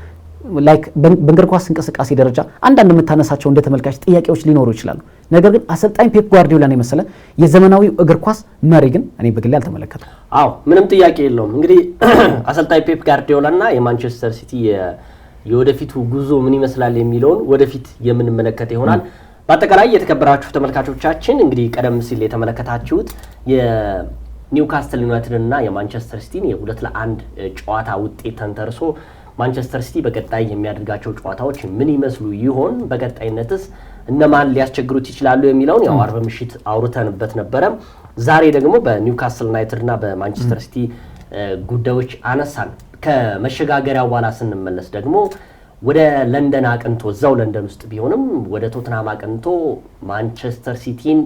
ላይክ በእግር ኳስ እንቅስቃሴ ደረጃ አንዳንድ የምታነሳቸው እንደ ተመልካች ጥያቄዎች ሊኖሩ ይችላሉ። ነገር ግን አሰልጣኝ ፔፕ ጓርዲዮላን የመሰለ የዘመናዊው እግር ኳስ መሪ ግን እኔ በግሌ አልተመለከተም። አዎ ምንም ጥያቄ የለውም። እንግዲህ አሰልጣኝ ፔፕ ጓርዲዮላና የማንቸስተር ሲቲ የወደፊቱ ጉዞ ምን ይመስላል የሚለውን ወደፊት የምንመለከት ይሆናል። በአጠቃላይ የተከበራችሁ ተመልካቾቻችን እንግዲህ ቀደም ሲል የተመለከታችሁት የኒውካስትል ዩናይትድ እና የማንቸስተር ሲቲን የ2-1 ጨዋታ ውጤት ተንተርሶ ማንቸስተር ሲቲ በቀጣይ የሚያደርጋቸው ጨዋታዎች ምን ይመስሉ ይሆን፣ በቀጣይነትስ እነማን ሊያስቸግሩት ይችላሉ የሚለውን ያው አርብ ምሽት አውርተንበት ነበረ። ዛሬ ደግሞ በኒውካስትል ዩናይትድ እና በማንቸስተር ሲቲ ጉዳዮች አነሳን። ከመሸጋገሪያው በኋላ ስንመለስ ደግሞ ወደ ለንደን አቅንቶ እዛው ለንደን ውስጥ ቢሆንም ወደ ቶትናም አቅንቶ ማንቸስተር ሲቲን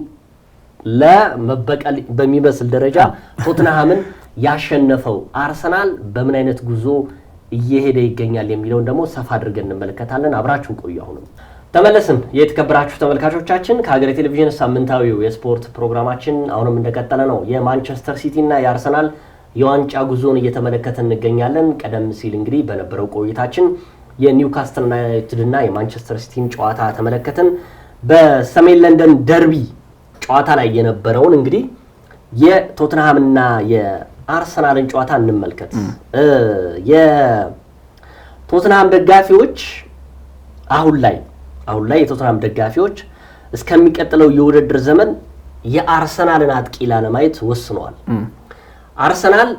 ለመበቀል በሚመስል ደረጃ ቶትናምን ያሸነፈው አርሰናል በምን አይነት ጉዞ እየሄደ ይገኛል የሚለውን ደግሞ ሰፋ አድርገን እንመለከታለን። አብራችሁን ቆዩ። አሁንም ተመለስን። የተከበራችሁ ተመልካቾቻችን ከሀገሬ ቴሌቪዥን ሳምንታዊው የስፖርት ፕሮግራማችን አሁንም እንደቀጠለ ነው። የማንቸስተር ሲቲ እና የአርሰናል የዋንጫ ጉዞን እየተመለከትን እንገኛለን። ቀደም ሲል እንግዲህ በነበረው ቆይታችን የኒውካስትል ዩናይትድ እና የማንቸስተር ሲቲን ጨዋታ ተመለከትን። በሰሜን ለንደን ደርቢ ጨዋታ ላይ የነበረውን እንግዲህ የቶተንሃም እና የአርሰናልን ጨዋታ እንመልከት። የቶተንሃም ደጋፊዎች አሁን ላይ የቶተንሃም ደጋፊዎች እስከሚቀጥለው የውድድር ዘመን የአርሰናልን አጥቂ ላለማየት ወስነዋል። አርሰናል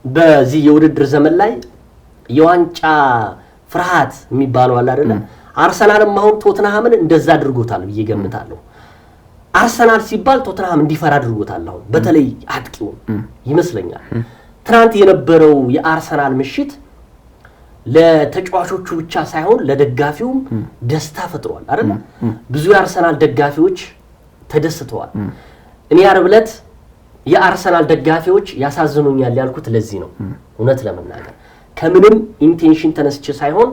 በዚህ የውድድር ዘመን ላይ የዋንጫ ፍርሃት የሚባለው አለ አይደለ? አርሰናልም አሁን ቶተንሃምን እንደዛ አድርጎታል ብዬ ገምታለሁ። አርሰናል ሲባል ቶተንሃም እንዲፈራ አድርጎታል። አሁን በተለይ አጥቂውን ይመስለኛል። ትናንት የነበረው የአርሰናል ምሽት ለተጫዋቾቹ ብቻ ሳይሆን ለደጋፊውም ደስታ ፈጥሯል አይደል? ብዙ የአርሰናል ደጋፊዎች ተደስተዋል። እኔ ዓርብ ዕለት የአርሰናል ደጋፊዎች ያሳዝኑኛል ያልኩት ለዚህ ነው። እውነት ለመናገር ከምንም ኢንቴንሽን ተነስቼ ሳይሆን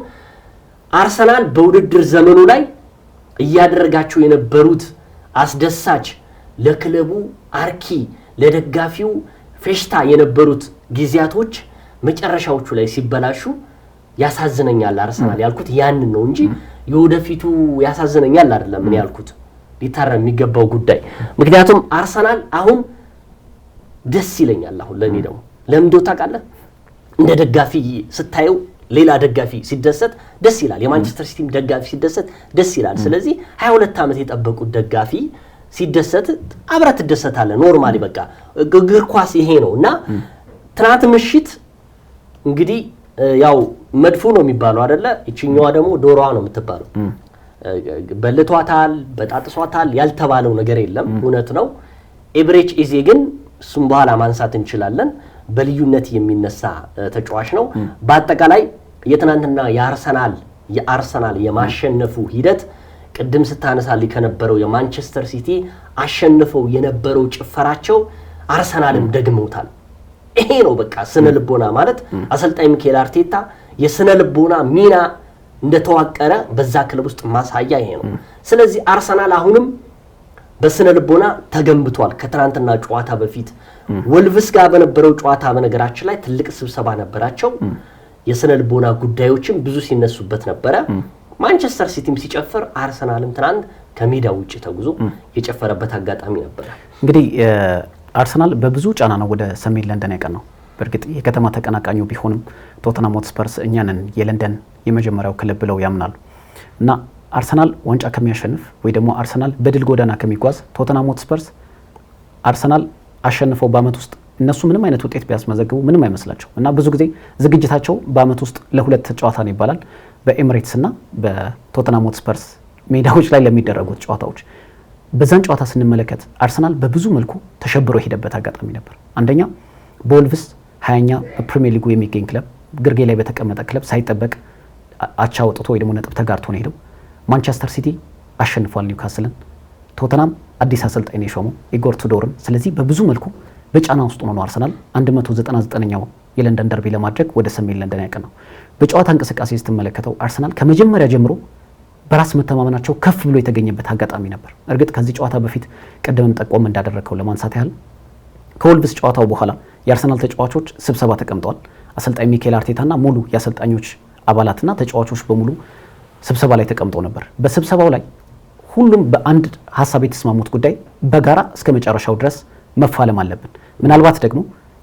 አርሰናል በውድድር ዘመኑ ላይ እያደረጋቸው የነበሩት አስደሳች፣ ለክለቡ አርኪ፣ ለደጋፊው ፌሽታ የነበሩት ጊዜያቶች መጨረሻዎቹ ላይ ሲበላሹ ያሳዝነኛል አርሰናል ያልኩት ያንን ነው እንጂ የወደፊቱ ያሳዝነኛል አይደለም። ምን ያልኩት ሊታረም የሚገባው ጉዳይ። ምክንያቱም አርሰናል አሁን ደስ ይለኛል። አሁን ለኔ ደግሞ ለምንድነው ታውቃለህ? እንደ ደጋፊ ስታየው ሌላ ደጋፊ ሲደሰት ደስ ይላል። የማንቸስተር ሲቲም ደጋፊ ሲደሰት ደስ ይላል። ስለዚህ 22 ዓመት የጠበቁት ደጋፊ ሲደሰት አብረህ ትደሰታለህ። ኖርማሊ በቃ እግር ኳስ ይሄ ነውና ትናንት ምሽት እንግዲህ ያው መድፉ ነው የሚባለው አይደለ? እቺኛዋ ደግሞ ዶሮዋ ነው የምትባለው። በልቷታል፣ በጣጥሷታል ያልተባለው ነገር የለም። እውነት ነው። ኤብሬች ኢዜ ግን እሱም በኋላ ማንሳት እንችላለን። በልዩነት የሚነሳ ተጫዋች ነው። በአጠቃላይ የትናንትና የአርሰናል የማሸነፉ ሂደት ቅድም ስታነሳልኝ ከነበረው የማንቸስተር ሲቲ አሸንፈው የነበረው ጭፈራቸው አርሰናልም ደግመውታል። ይሄ ነው በቃ ስነ ልቦና ማለት። አሰልጣኝ ሚኬል አርቴታ የስነ ልቦና ሚና እንደተዋቀረ በዛ ክለብ ውስጥ ማሳያ ይሄ ነው። ስለዚህ አርሰናል አሁንም በስነ ልቦና ተገንብቷል። ከትናንትና ጨዋታ በፊት ወልቭስ ጋር በነበረው ጨዋታ በነገራችን ላይ ትልቅ ስብሰባ ነበራቸው። የስነ ልቦና ጉዳዮችም ብዙ ሲነሱበት ነበረ። ማንቸስተር ሲቲም ሲጨፍር አርሰናልም ትናንት ከሜዳ ውጭ ተጉዞ የጨፈረበት አጋጣሚ ነበር። እንግዲህ አርሰናል በብዙ ጫና ነው ወደ ሰሜን ለንደን ያቀናው። በእርግጥ የከተማ ተቀናቃኙ ቢሆንም ቶተንሃም ሆትስፐርስ እኛንን የለንደን የመጀመሪያው ክለብ ብለው ያምናሉ እና አርሰናል ዋንጫ ከሚያሸንፍ ወይ ደግሞ አርሰናል በድል ጎዳና ከሚጓዝ ቶተንሃም ሆትስፐርስ አርሰናል አሸንፈው በአመት ውስጥ እነሱ ምንም አይነት ውጤት ቢያስመዘግቡ ምንም አይመስላቸው እና ብዙ ጊዜ ዝግጅታቸው በአመት ውስጥ ለሁለት ጨዋታ ነው ይባላል። በኤሚሬትስ እና በቶተንሃም ሆትስፐርስ ሜዳዎች ላይ ለሚደረጉት ጨዋታዎች በዛን ጨዋታ ስንመለከት አርሰናል በብዙ መልኩ ተሸብሮ የሄደበት አጋጣሚ ነበር። አንደኛ በወልቭስ 20ኛ በፕሪሚየር ሊጉ የሚገኝ ክለብ ግርጌ ላይ በተቀመጠ ክለብ ሳይጠበቅ አቻ ወጥቶ ወይ ደግሞ ነጥብ ተጋርቶ ነው ሄደው። ማንቸስተር ሲቲ አሸንፏል ኒውካስልን። ቶተንሃም አዲስ አሰልጣኝ ነው የሾመው ኢጎር ቱዶርን። ስለዚህ በብዙ መልኩ በጫና ውስጥ ሆኖ ነው አርሰናል 199ኛው የለንደን ደርቢ ለማድረግ ወደ ሰሜን ለንደን ያቀናው። በጨዋታ እንቅስቃሴ ስትመለከተው አርሰናል ከመጀመሪያ ጀምሮ በራስ መተማመናቸው ከፍ ብሎ የተገኘበት አጋጣሚ ነበር። እርግጥ ከዚህ ጨዋታ በፊት ቀደምም ጠቆም እንዳደረከው ለማንሳት ያህል ከወልቭስ ጨዋታው በኋላ የአርሰናል ተጫዋቾች ስብሰባ ተቀምጠዋል። አሰልጣኝ ሚኬል አርቴታና ሙሉ የአሰልጣኞች አባላትና ተጫዋቾች በሙሉ ስብሰባ ላይ ተቀምጠው ነበር። በስብሰባው ላይ ሁሉም በአንድ ሐሳብ የተስማሙት ጉዳይ በጋራ እስከ መጨረሻው ድረስ መፋለም አለብን። ምናልባት ደግሞ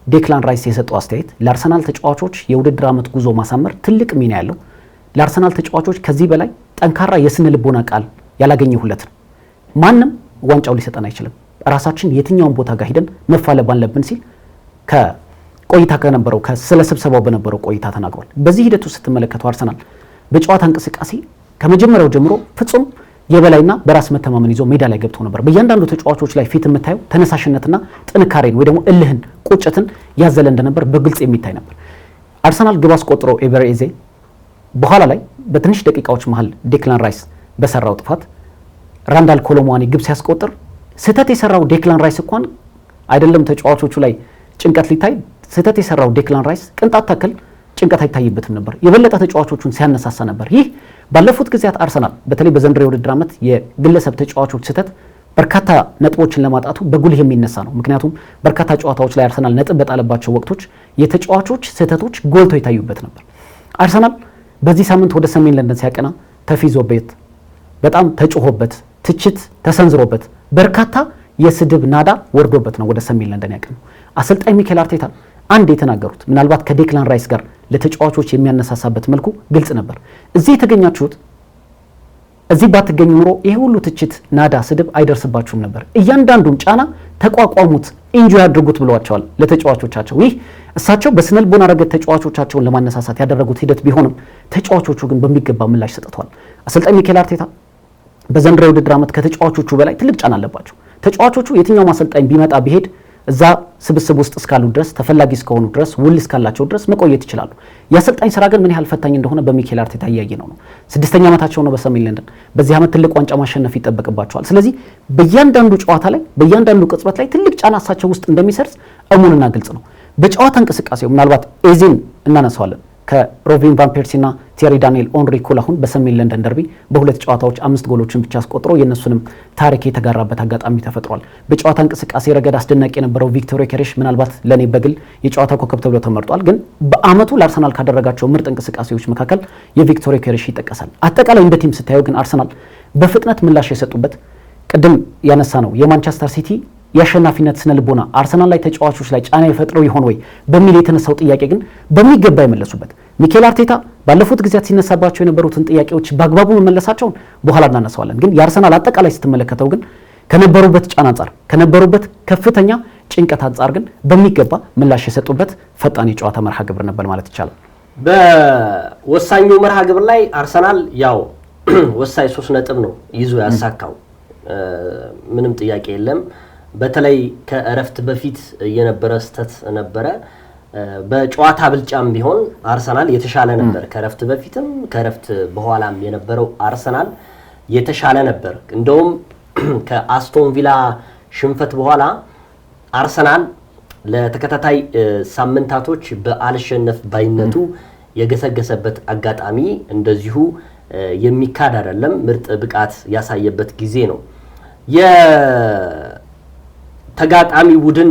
ዴክላን ራይስ የሰጠው አስተያየት ለአርሰናል ተጫዋቾች የውድድር ዓመት ጉዞ ማሳመር ትልቅ ሚና ያለው፣ ለአርሰናል ተጫዋቾች ከዚህ በላይ ጠንካራ የስነ ልቦና ቃል ያላገኘሁለት ነው። ማንም ዋንጫው ሊሰጠን አይችልም፣ ራሳችን የትኛውን ቦታ ጋር ሄደን መፋለም አለብን ሲል ከቆይታ ከነበረው ስለ ስብሰባው በነበረው ቆይታ ተናግሯል። በዚህ ሂደቱ ስትመለከቱ አርሰናል በጨዋታ እንቅስቃሴ ከመጀመሪያው ጀምሮ ፍጹም የበላይና በራስ መተማመን ይዞ ሜዳ ላይ ገብቶ ነበር። በእያንዳንዱ ተጫዋቾች ላይ ፊት የምታየው ተነሳሽነትና ጥንካሬን ወይ ደግሞ እልህን፣ ቁጭትን ያዘለ እንደነበር በግልጽ የሚታይ ነበር። አርሰናል ግብ አስቆጥሮ ኤቨሬዜ በኋላ ላይ በትንሽ ደቂቃዎች መሃል ዴክላን ራይስ በሰራው ጥፋት ራንዳል ኮሎሙዋኒ ግብ ሲያስቆጥር ስህተት የሰራው ዴክላን ራይስ እንኳን አይደለም ተጫዋቾቹ ላይ ጭንቀት ሊታይ ስህተት የሰራው ዴክላን ራይስ ቅንጣት ታክል ጭንቀት አይታይበትም ነበር። የበለጠ ተጫዋቾቹን ሲያነሳሳ ነበር። ይህ ባለፉት ጊዜያት አርሰናል በተለይ በዘንድሮው የውድድር ዓመት የግለሰብ ተጫዋቾች ስህተት በርካታ ነጥቦችን ለማጣቱ በጉልህ የሚነሳ ነው። ምክንያቱም በርካታ ጨዋታዎች ላይ አርሰናል ነጥብ በጣለባቸው ወቅቶች የተጫዋቾች ስህተቶች ጎልተው ይታዩበት ነበር። አርሰናል በዚህ ሳምንት ወደ ሰሜን ለንደን ሲያቀና ተፊዞበት፣ በጣም ተጮሆበት፣ ትችት ተሰንዝሮበት፣ በርካታ የስድብ ናዳ ወርዶበት ነው ወደ ሰሜን ለንደን ያቀናው። አሰልጣኝ ሚኬል አርቴታ አንድ የተናገሩት ምናልባት ከዴክላን ራይስ ጋር ለተጫዋቾች የሚያነሳሳበት መልኩ ግልጽ ነበር። እዚህ የተገኛችሁት እዚህ ባትገኙ ኑሮ ይሄ ሁሉ ትችት፣ ናዳ፣ ስድብ አይደርስባችሁም ነበር። እያንዳንዱን ጫና ተቋቋሙት፣ ኢንጆይ አድርጉት ብለዋቸዋል ለተጫዋቾቻቸው። ይህ እሳቸው በስነልቦና ረገድ ተጫዋቾቻቸውን ለማነሳሳት ያደረጉት ሂደት ቢሆንም ተጫዋቾቹ ግን በሚገባ ምላሽ ሰጥተዋል። አሰልጣኝ ሚኬል አርቴታ በዘንድሮ የውድድር ዓመት ከተጫዋቾቹ በላይ ትልቅ ጫና አለባቸው። ተጫዋቾቹ የትኛውም አሰልጣኝ ቢመጣ ቢሄድ እዛ ስብስብ ውስጥ እስካሉ ድረስ ተፈላጊ እስከሆኑ ድረስ ውል እስካላቸው ድረስ መቆየት ይችላሉ። የአሰልጣኝ ስራ ግን ምን ያህል ፈታኝ እንደሆነ በሚኬል አርቴታ እያየ ነው። 6ኛ ዓመታቸው ነው በሰሜን ለንደን። በዚህ ዓመት ትልቅ ዋንጫ ማሸነፍ ይጠበቅባቸዋል። ስለዚህ በእያንዳንዱ ጨዋታ ላይ በእያንዳንዱ ቅጽበት ላይ ትልቅ ጫና እሳቸው ውስጥ እንደሚሰርጽ እሙንና ግልጽ ነው። በጨዋታ እንቅስቃሴው ምናልባት ኤዜን እናነሳዋለን። ከሮቢን ቫን ፐርሲና ቲየሪ ዳንኤል ኦንሪ ኩል አሁን በሰሜን ለንደን ደርቢ በሁለት ጨዋታዎች 5 ጎሎችን ብቻ አስቆጥሮ የነሱንም ታሪክ የተጋራበት አጋጣሚ ተፈጥሯል። በጨዋታ እንቅስቃሴ ረገድ አስደናቂ የነበረው ቪክቶር ዮኬሬሽ ምናልባት ለኔ በግል የጨዋታ ኮከብ ተብሎ ተመርጧል። ግን በአመቱ ለአርሰናል ካደረጋቸው ምርጥ እንቅስቃሴዎች መካከል የቪክቶር ዮኬሬሽ ይጠቀሳል። አጠቃላይ እንደ ቲም ስታየው ግን አርሰናል በፍጥነት ምላሽ የሰጡበት ቅድም ያነሳ ነው የማንቸስተር ሲቲ የአሸናፊነት ስነልቦና አርሰናል ላይ ተጫዋቾች ላይ ጫና ይፈጥረው ይሆን ወይ በሚል የተነሳው ጥያቄ ግን በሚገባ የመለሱበት ሚኬል አርቴታ ባለፉት ጊዜያት ሲነሳባቸው የነበሩትን ጥያቄዎች በአግባቡ መመለሳቸውን በኋላ እናነሳዋለን። ግን የአርሰናል አጠቃላይ ስትመለከተው ግን ከነበሩበት ጫና አንጻር ከነበሩበት ከፍተኛ ጭንቀት አንጻር ግን በሚገባ ምላሽ የሰጡበት ፈጣን የጨዋታ መርሃ ግብር ነበር ማለት ይቻላል። በወሳኙ መርሃ ግብር ላይ አርሰናል ያው ወሳኝ 3 ነጥብ ነው ይዞ ያሳካው፣ ምንም ጥያቄ የለም። በተለይ ከእረፍት በፊት የነበረ ስተት ነበረ። በጨዋታ ብልጫም ቢሆን አርሰናል የተሻለ ነበር። ከእረፍት በፊትም ከእረፍት በኋላም የነበረው አርሰናል የተሻለ ነበር። እንደውም ከአስቶን ቪላ ሽንፈት በኋላ አርሰናል ለተከታታይ ሳምንታቶች በአልሸነፍ ባይነቱ የገሰገሰበት አጋጣሚ እንደዚሁ የሚካድ አይደለም። ምርጥ ብቃት ያሳየበት ጊዜ ነው። ተጋጣሚ ቡድን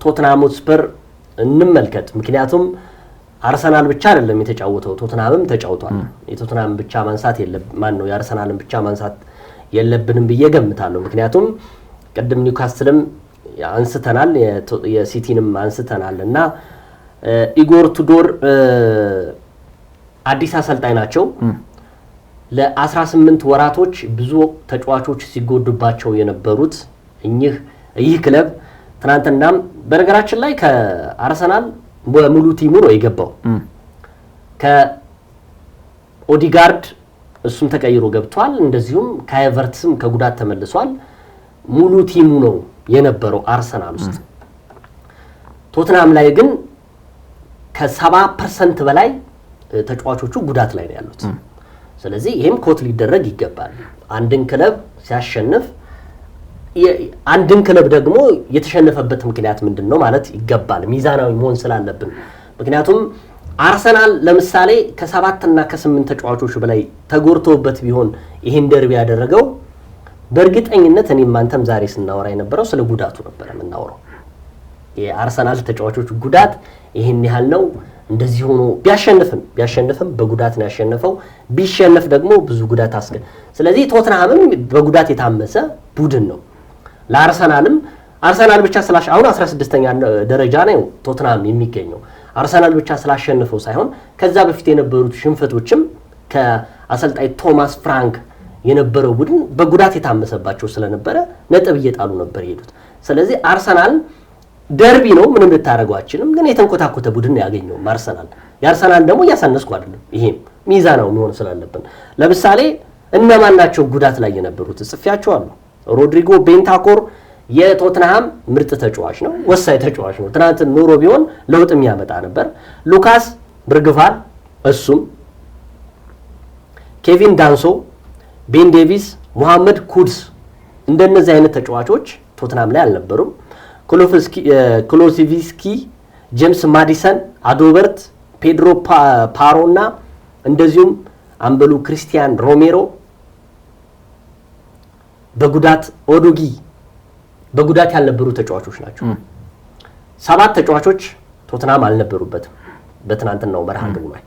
ቶተንሃም ሆትስፐር እንመልከት። ምክንያቱም አርሰናል ብቻ አይደለም የተጫወተው፣ ቶተንሃምም ተጫውቷል። የቶተንሃም ብቻ ማንሳት የአርሰናልን ብቻ ማንሳት የለብንም ብዬ ገምታለሁ። ምክንያቱም ቅድም ኒውካስትልም አንስተናል፣ የሲቲንም አንስተናል እና ኢጎር ቱዶር አዲስ አሰልጣኝ ናቸው። ለ18 ወራቶች ብዙ ተጫዋቾች ሲጎዱባቸው የነበሩት ይህ ክለብ ትናንትናም በነገራችን ላይ ከአርሰናል በሙሉ ቲሙ ነው የገባው። ከኦዲጋርድ እሱም ተቀይሮ ገብቷል። እንደዚሁም ከኤቨርትስም ከጉዳት ተመልሷል። ሙሉ ቲሙ ነው የነበረው አርሰናል ውስጥ። ቶተንሃም ላይ ግን ከ70% በላይ ተጫዋቾቹ ጉዳት ላይ ነው ያሉት። ስለዚህ ይሄም ኮት ሊደረግ ይገባል። አንድን ክለብ ሲያሸንፍ አንድን ክለብ ደግሞ የተሸነፈበት ምክንያት ምንድነው ማለት ይገባል፣ ሚዛናዊ መሆን ስላለብን። ምክንያቱም አርሰናል ለምሳሌ ከ7 እና ከ8 ተጫዋቾች በላይ ተጎድተውበት ቢሆን ይሄን ደርቢ ያደረገው በእርግጠኝነት እኔም አንተም ዛሬ ስናወራ የነበረው ስለ ጉዳቱ ነበር የምናወራው። የአርሰናል ተጫዋቾች ጉዳት ይሄን ያህል ነው። እንደዚህ ሆኖ ቢያሸንፍም በጉዳት ነው ያሸነፈው። ቢሸነፍ ደግሞ ብዙ ጉዳት ስለዚህ ቶተንሃምም በጉዳት የታመሰ ቡድን ነው። ለአርሰናልም አርሰናል ብቻ አሁን 16ኛ ደረጃ ነው ቶተንሃም የሚገኘው። አርሰናል ብቻ ስላሸነፈው ሳይሆን ከዛ በፊት የነበሩት ሽንፈቶችም ከአሰልጣኝ ቶማስ ፍራንክ የነበረው ቡድን በጉዳት የታመሰባቸው ስለነበረ ነጥብ እየጣሉ ነበር የሄዱት። ስለዚህ አርሰናል ደርቢ ነው፣ ምንም ልታረጋችንም፣ ግን የተንኮታኮተ ቡድን ነው ያገኘው አርሰናል። የአርሰናል ደግሞ እያሳነስኩ አይደለም፣ ይሄም ሚዛናው የሚሆን ስላለብን። ለምሳሌ እነማን ናቸው ጉዳት ላይ የነበሩት ጽፌያቸዋለሁ። ሮድሪጎ ቤንታኮር የቶተንሃም ምርጥ ተጫዋች ነው፣ ወሳኝ ተጫዋች ነው። ትናንት ኖሮ ቢሆን ለውጥ የሚያመጣ ነበር። ሉካስ ብርግቫል፣ እሱም ኬቪን ዳንሶ፣ ቤን ዴቪስ፣ ሙሐመድ ኩድስ እንደነዚህ አይነት ተጫዋቾች ቶተንሃም ላይ አልነበሩም። ክሎሲቪስኪ፣ ጄምስ ማዲሰን፣ አዶበርት፣ ፔድሮ ፓሮና እንደዚሁም አምበሉ ክሪስቲያን ሮሜሮ በጉዳት ኦዶጊ በጉዳት ያልነበሩ ተጫዋቾች ናቸው። 7 ተጫዋቾች ቶተንሃም አልነበሩበትም በትናንትናው መርሃ ግብሩ ላይ።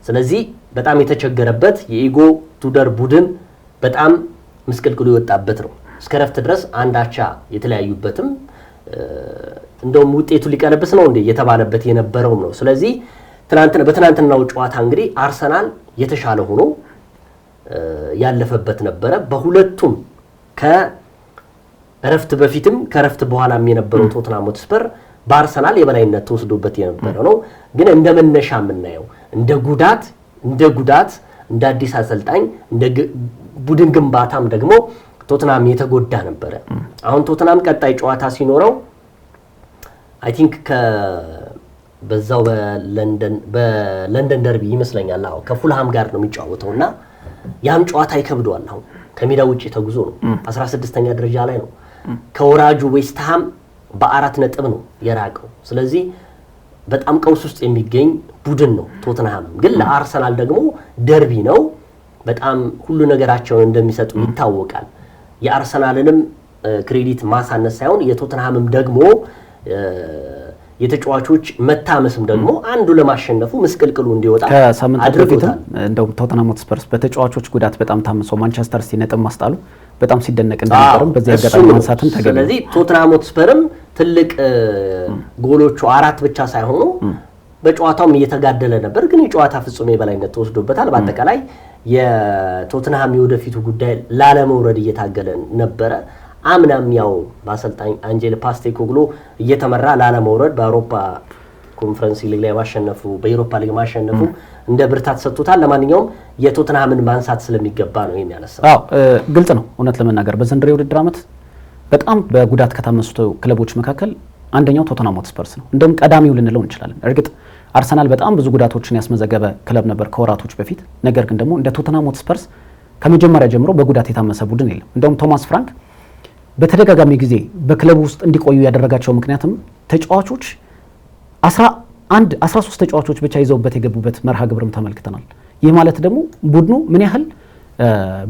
ስለዚህ በጣም የተቸገረበት የኢጎ ቱደር ቡድን በጣም ምስቅልቅሉ የወጣበት ነው። እስከ ረፍት ድረስ አንድ አቻ የተለያዩበትም እንደውም ውጤቱ ሊቀለብስ ነው እንዴ የተባለበት የነበረው ነው። ስለዚህ በትናንትናው ጨዋታ እንግዲህ አርሰናል የተሻለ ሆኖ ያለፈበት ነበረ። በሁለቱም ከረፍት በፊትም ከረፍት በኋላም የነበረው ቶተንሃም ሆትስፐር በአርሰናል የበላይነት ተወስዶበት የነበረ ነው። ግን እንደ መነሻ የምናየው እንደ ጉዳት እንደ አዲስ አሰልጣኝ እንደ ቡድን ግንባታም ደግሞ ቶተንሃም የተጎዳ ነበረ። አሁን ቶተንሃም ቀጣይ ጨዋታ ሲኖረው አይ ቲንክ በዛው በለንደን ደርቢ ይመስለኛል ከፉልሃም ጋር ነው የሚጫወተውና ያም ጨዋታ ይከብደዋል። አሁን ከሜዳ ውጪ ተጉዞ ነው 16ኛ ደረጃ ላይ ነው። ከወራጁ ዌስትሃም በ4 ነጥብ ነው የራቀው። ስለዚህ በጣም ቀውስ ውስጥ የሚገኝ ቡድን ነው ቶተንሃም። ግን ለአርሰናል ደግሞ ደርቢ ነው። በጣም ሁሉ ነገራቸውን እንደሚሰጡ ይታወቃል። የአርሰናልንም ክሬዲት ማሳነስ ሳይሆን የቶተንሃምም ደግሞ የተጫዋቾች መታመስም ደግሞ አንዱ ለማሸነፉ ምስቅልቅሉ እንዲወጣ ከሳምንታት በፊትም እንደው ቶተንሃም ሆትስፐርስ በተጫዋቾች ጉዳት በጣም ታምሶ ማንቸስተር ሲቲ ነጥብ ማስጣሉ በጣም ሲደነቅ እንደነበርም በዚህ አጋጣሚ ማንሳትም ተገቢ። ስለዚህ ቶተንሃም ሆትስፐርም ትልቅ ጎሎቹ 4 ብቻ ሳይሆኑ በጨዋታውም እየተጋደለ ነበር። ግን የጨዋታ ፍጹም የበላይነት ተወስዶበታል። በአጠቃላይ የቶተንሃም የወደፊቱ ጉዳይ ላለመውረድ እየታገለ ነበረ። አምናም ያው በአሰልጣኝ አንጄል ፖስቴኮግሉ እየተመራ ላለመውረድ በአውሮፓ ኮንፈረንስ ሊግ ላይ ማሸነፉ በዩሮፓ ሊግ ማሸነፉ እንደ ብርታት ሰጥቶታል። ለማንኛውም የቶተንሃምን ማንሳት ስለሚገባ ነው የሚያነሳው። ግልጽ ነው። እውነት ለመናገር በዘንድሮ የውድድር ዓመት በጣም በጉዳት ከታመሱት ክለቦች መካከል አንደኛው ቶተንሃም ሆትስፐርስ ነው። እንደውም ቀዳሚው ልንለው እንችላለን። እርግጥ አርሰናል በጣም ብዙ ጉዳቶችን ያስመዘገበ ክለብ ነበር ከወራቶች በፊት። ነገር ግን ደግሞ እንደ ቶተንሃም ሆትስፐርስ ከመጀመሪያ ጀምሮ በጉዳት የታመሰ ቡድን የለም። እንደውም ቶማስ ፍራንክ በተደጋጋሚ ጊዜ በክለቡ ውስጥ እንዲቆዩ ያደረጋቸው ምክንያቱም ተጫዋቾች 13 ተጫዋቾች ብቻ ይዘውበት የገቡበት መርሃ ግብርም ተመልክተናል። ይህ ማለት ደግሞ ቡድኑ ምን ያህል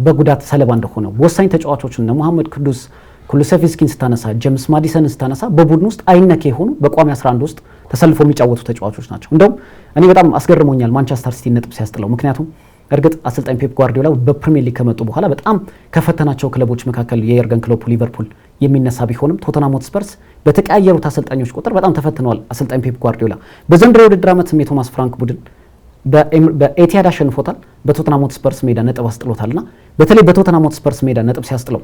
በጉዳት ሰለባ እንደሆነ ወሳኝ ተጫዋቾችን እነ መሐመድ ቅዱስ ኩሉሴቭስኪን ስታነሳ ጄምስ ማዲሰን ስታነሳ በቡድኑ ውስጥ አይነኬ የሆኑ በቋሚ 11 ውስጥ ተሰልፎ የሚጫወቱ ተጫዋቾች ናቸው። እንደውም እኔ በጣም አስገርሞኛል ማንቸስተር ሲቲ ነጥብ ሲያስጥለው። ምክንያቱም እርግጥ አሰልጣኝ ፔፕ ጓርዲዮላ በፕሪሚየር ሊግ ከመጡ በኋላ በጣም ከፈተናቸው ክለቦች መካከል የየርገን ክሎፕ ሊቨርፑል የሚነሳ ቢሆንም ቶተንሃም ሆትስፐርስ በተቀያየሩት አሰልጣኞች ቁጥር በጣም ተፈትነዋል። አሰልጣኝ ፔፕ ጓርዲዮላ በዘንድሮ የውድድር ዓመትም የቶማስ ፍራንክ ቡድን በኤቲሃድ አሸንፎታል። በቶተንሃም ሆትስፐርስ ሜዳ ነጥብ አስጥሎታልና በተለይ በቶተንሃም ሆትስፐርስ ሜዳ ነጥብ ሲያስጥለው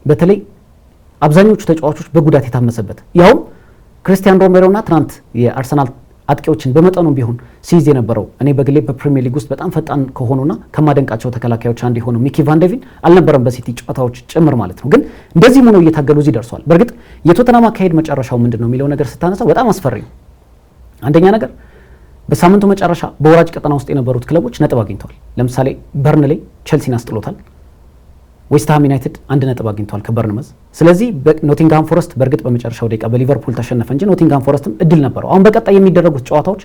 በተለይ አብዛኞቹ ተጫዋቾች በጉዳት የታመሰበት ያውም ክሪስቲያን ሮሜሮና ትናንት የአርሰናል አጥቂዎችን በመጠኑ ቢሆን ሲይዝ የነበረው እኔ በግሌ በፕሪሚየር ሊግ ውስጥ በጣም ፈጣን ከሆኑና ከማደንቃቸው ተከላካዮች አንዱ የሆነው ሚኪ ቫን ዴ ቪን አልነበረም በሲቲ ጨዋታዎች ጭምር ማለት ነው። ግን እንደዚህም ሆነው እየታገሉ እዚህ ደርሷል። በእርግጥ የቶተንሃም አካሄድ መጨረሻው ምንድነው የሚለው ነገር ስታነሳው በጣም አስፈሪ ነው። አንደኛ ነገር በሳምንቱ መጨረሻ በወራጅ ቀጠና ውስጥ የነበሩት ክለቦች ነጥብ አግኝተዋል። ለምሳሌ በርንሌ ቼልሲን አስጥሎታል። ዌስትሃም ዩናይትድ 1 ነጥብ አግኝተዋል ከበርንመዝ። ስለዚህ ኖቲንግሃም ፎረስት በእርግጥ በመጨረሻው ደቂቃ በሊቨርፑል ተሸነፈ እንጂ ኖቲንግሃም ፎረስትም እድል ነበረው። አሁን በቀጣይ የሚደረጉት ጨዋታዎች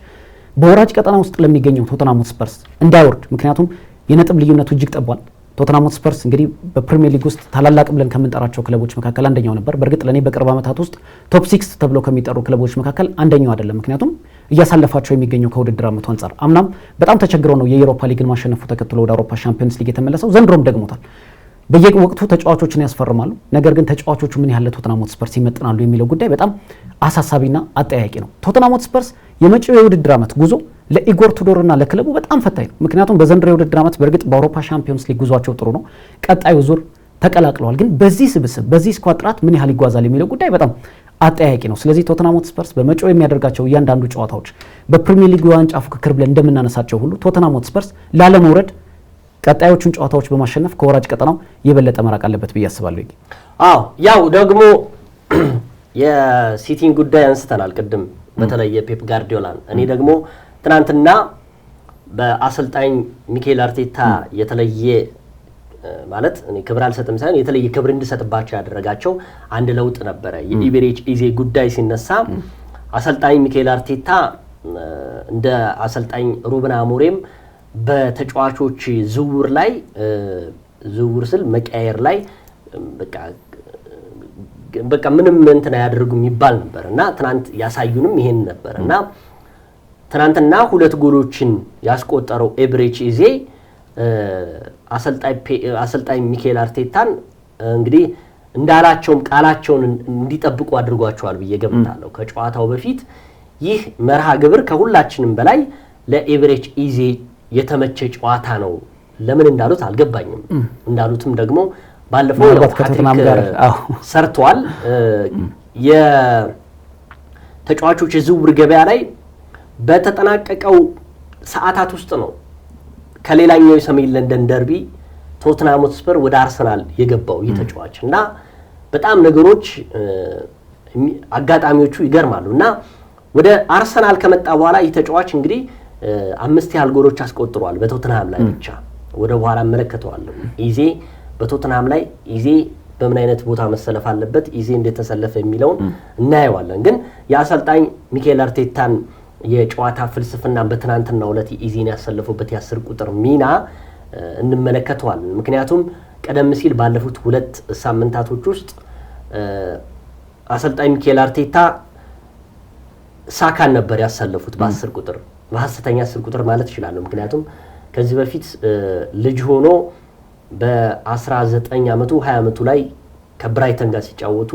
በወራጅ ቀጠና ውስጥ ለሚገኘው ቶተንሃም ሆትስፐርስ እንዳይወርድ፣ ምክንያቱም የነጥብ ልዩነቱ እጅግ ጠቧል። ቶተንሃም ሆትስፐርስ እንግዲህ በፕሪሚየር ሊግ ውስጥ ታላላቅ ብለን ከምንጠራቸው ክለቦች መካከል አንደኛው ነበር። በእርግጥ ለኔ በቅርብ ዓመታት ውስጥ ቶፕ 6 ተብለው ከሚጠሩ ክለቦች መካከል አንደኛው አይደለም። ምክንያቱም እያሳለፋቸው የሚገኘው ከውድድር ዓመቱ አንጻር አምናም በጣም ተቸግረው ነው የዩሮፓ ሊግን ማሸነፉ ተከትሎ ወደ አውሮፓ ቻምፒየንስ ሊግ የተመለሰው። ዘንድሮም ደግሞታል። በየወቅቱ ተጫዋቾችን ያስፈርማሉ። ነገር ግን ተጫዋቾቹ ምን ያህል ቶተንሃም ሆትስፐርስ ይመጥናሉ የሚለው ጉዳይ በጣም አሳሳቢና አጠያያቂ ነው። ቶተንሃም ሆትስፐርስ የመጪው የውድድር ዓመት ጉዞ ለኢጎር ቱዶርና ለክለቡ በጣም ፈታኝ ነው። ምክንያቱም በዘንድሮ የውድድር ዓመት በእርግጥ በአውሮፓ ቻምፒየንስ ሊግ ጉዟቸው ጥሩ ነው፣ ቀጣዩ ዙር ተቀላቅለዋል። ግን በዚህ ስብስብ በዚህ ስኳድ ጥራት ምን ያህል ይጓዛል የሚለው ጉዳይ በጣም አጠያያቂ ነው። ስለዚህ ቶተንሃም ሆትስፐርስ በመጪው የሚያደርጋቸው እያንዳንዱ ጨዋታዎች በፕሪሚየር ሊግ የዋንጫ ፉክክር ብለን እንደምናነሳቸው ሁሉ ቶተንሃም ሆትስፐርስ ላለመውረድ ቀጣዮቹን ጨዋታዎች በማሸነፍ ከወራጅ ቀጠናው የበለጠ መራቅ አለበት ብዬ አስባለሁ። ያው ደግሞ የሲቲን ጉዳይ አንስተናል ቅድም፣ በተለይ የፔፕ ጋርዲዮላን። እኔ ደግሞ ትናንትና በአሰልጣኝ ሚኬል አርቴታ የተለየ ማለት እኔ ክብር አልሰጥም ሳይሆን የተለየ ክብር እንድሰጥባቸው ያደረጋቸው አንድ ለውጥ ነበረ። የኢቤሬች ኢዜ ጉዳይ ሲነሳ አሰልጣኝ ሚኬል አርቴታ እንደ አሰልጣኝ ሩበን አሞሪም በተጫዋቾች ዝውውር ስል መቀየር ላይ በቃ ምንም እንትን አያደርጉም ይባል ነበርና ትናንት ያሳዩንም ይሄን ነበርና ትናንትና 2 ጎሎችን ያስቆጠረው ኤብሬቺ ኢዜ አሰልጣኝ ሚኬል አርቴታን እንግዲህ እንዳላቸውም ቃላቸውን እንዲጠብቁ አድርጓቸዋል ብዬ ገምታለሁ። ከጨዋታው በፊት ይህ መርሃ ግብር ከሁላችንም በላይ ለኤብሬቺ ኢዜ የተመቸ ጨዋታ ነው። ለምን እንዳሉት አልገባኝም። እንዳሉትም ደግሞ ባለፈው ከቶተንሃም ጋር ሰርቷል። የተጫዋቾች የዝውውር ገበያ ላይ በተጠናቀቀው ሰዓታት ውስጥ ነው ከሌላኛው የሰሜን ለንደን ደርቢ ቶተንሃም ሆትስፐር ወደ አርሰናል የገባው ይህ ተጫዋች እና በጣም ነገሮች አጋጣሚዎቹ ይገርማሉ እና ወደ አርሰናል ከመጣ በኋላ ይህ ተጫዋች እንግዲህ 5 ያህል ጎሎች አስቆጥሯል በቶተንሃም ላይ ብቻ። ወደ በኋላ መለከተዋለሁ ኢዜ በቶተንሃም ላይ ኢዜ በምን አይነት ቦታ መሰለፍ አለበት፣ ኢዜ እንዴት ተሰለፈ የሚለውን እናየዋለን። ግን የአሰልጣኝ ሚኬል አርቴታን የጨዋታ ፍልስፍና በትናንትናው ዕለት ኢዜን ያሰለፉበት የ10 ቁጥር ሚና እንመለከተዋለን። ምክንያቱም ቀደም ሲል ባለፉት 2 ሳምንታቶች ውስጥ አሰልጣኝ ሚኬል አርቴታ ሳካን ነበር ያሰለፉት በ10 ቁጥር በሐሰተኛ 10 ቁጥር ማለት ይችላል። ምክንያቱም ከዚህ በፊት ልጅ ሆኖ በ19 ዓመቱ 20 ዓመቱ ላይ ከብራይተን ጋር ሲጫወቱ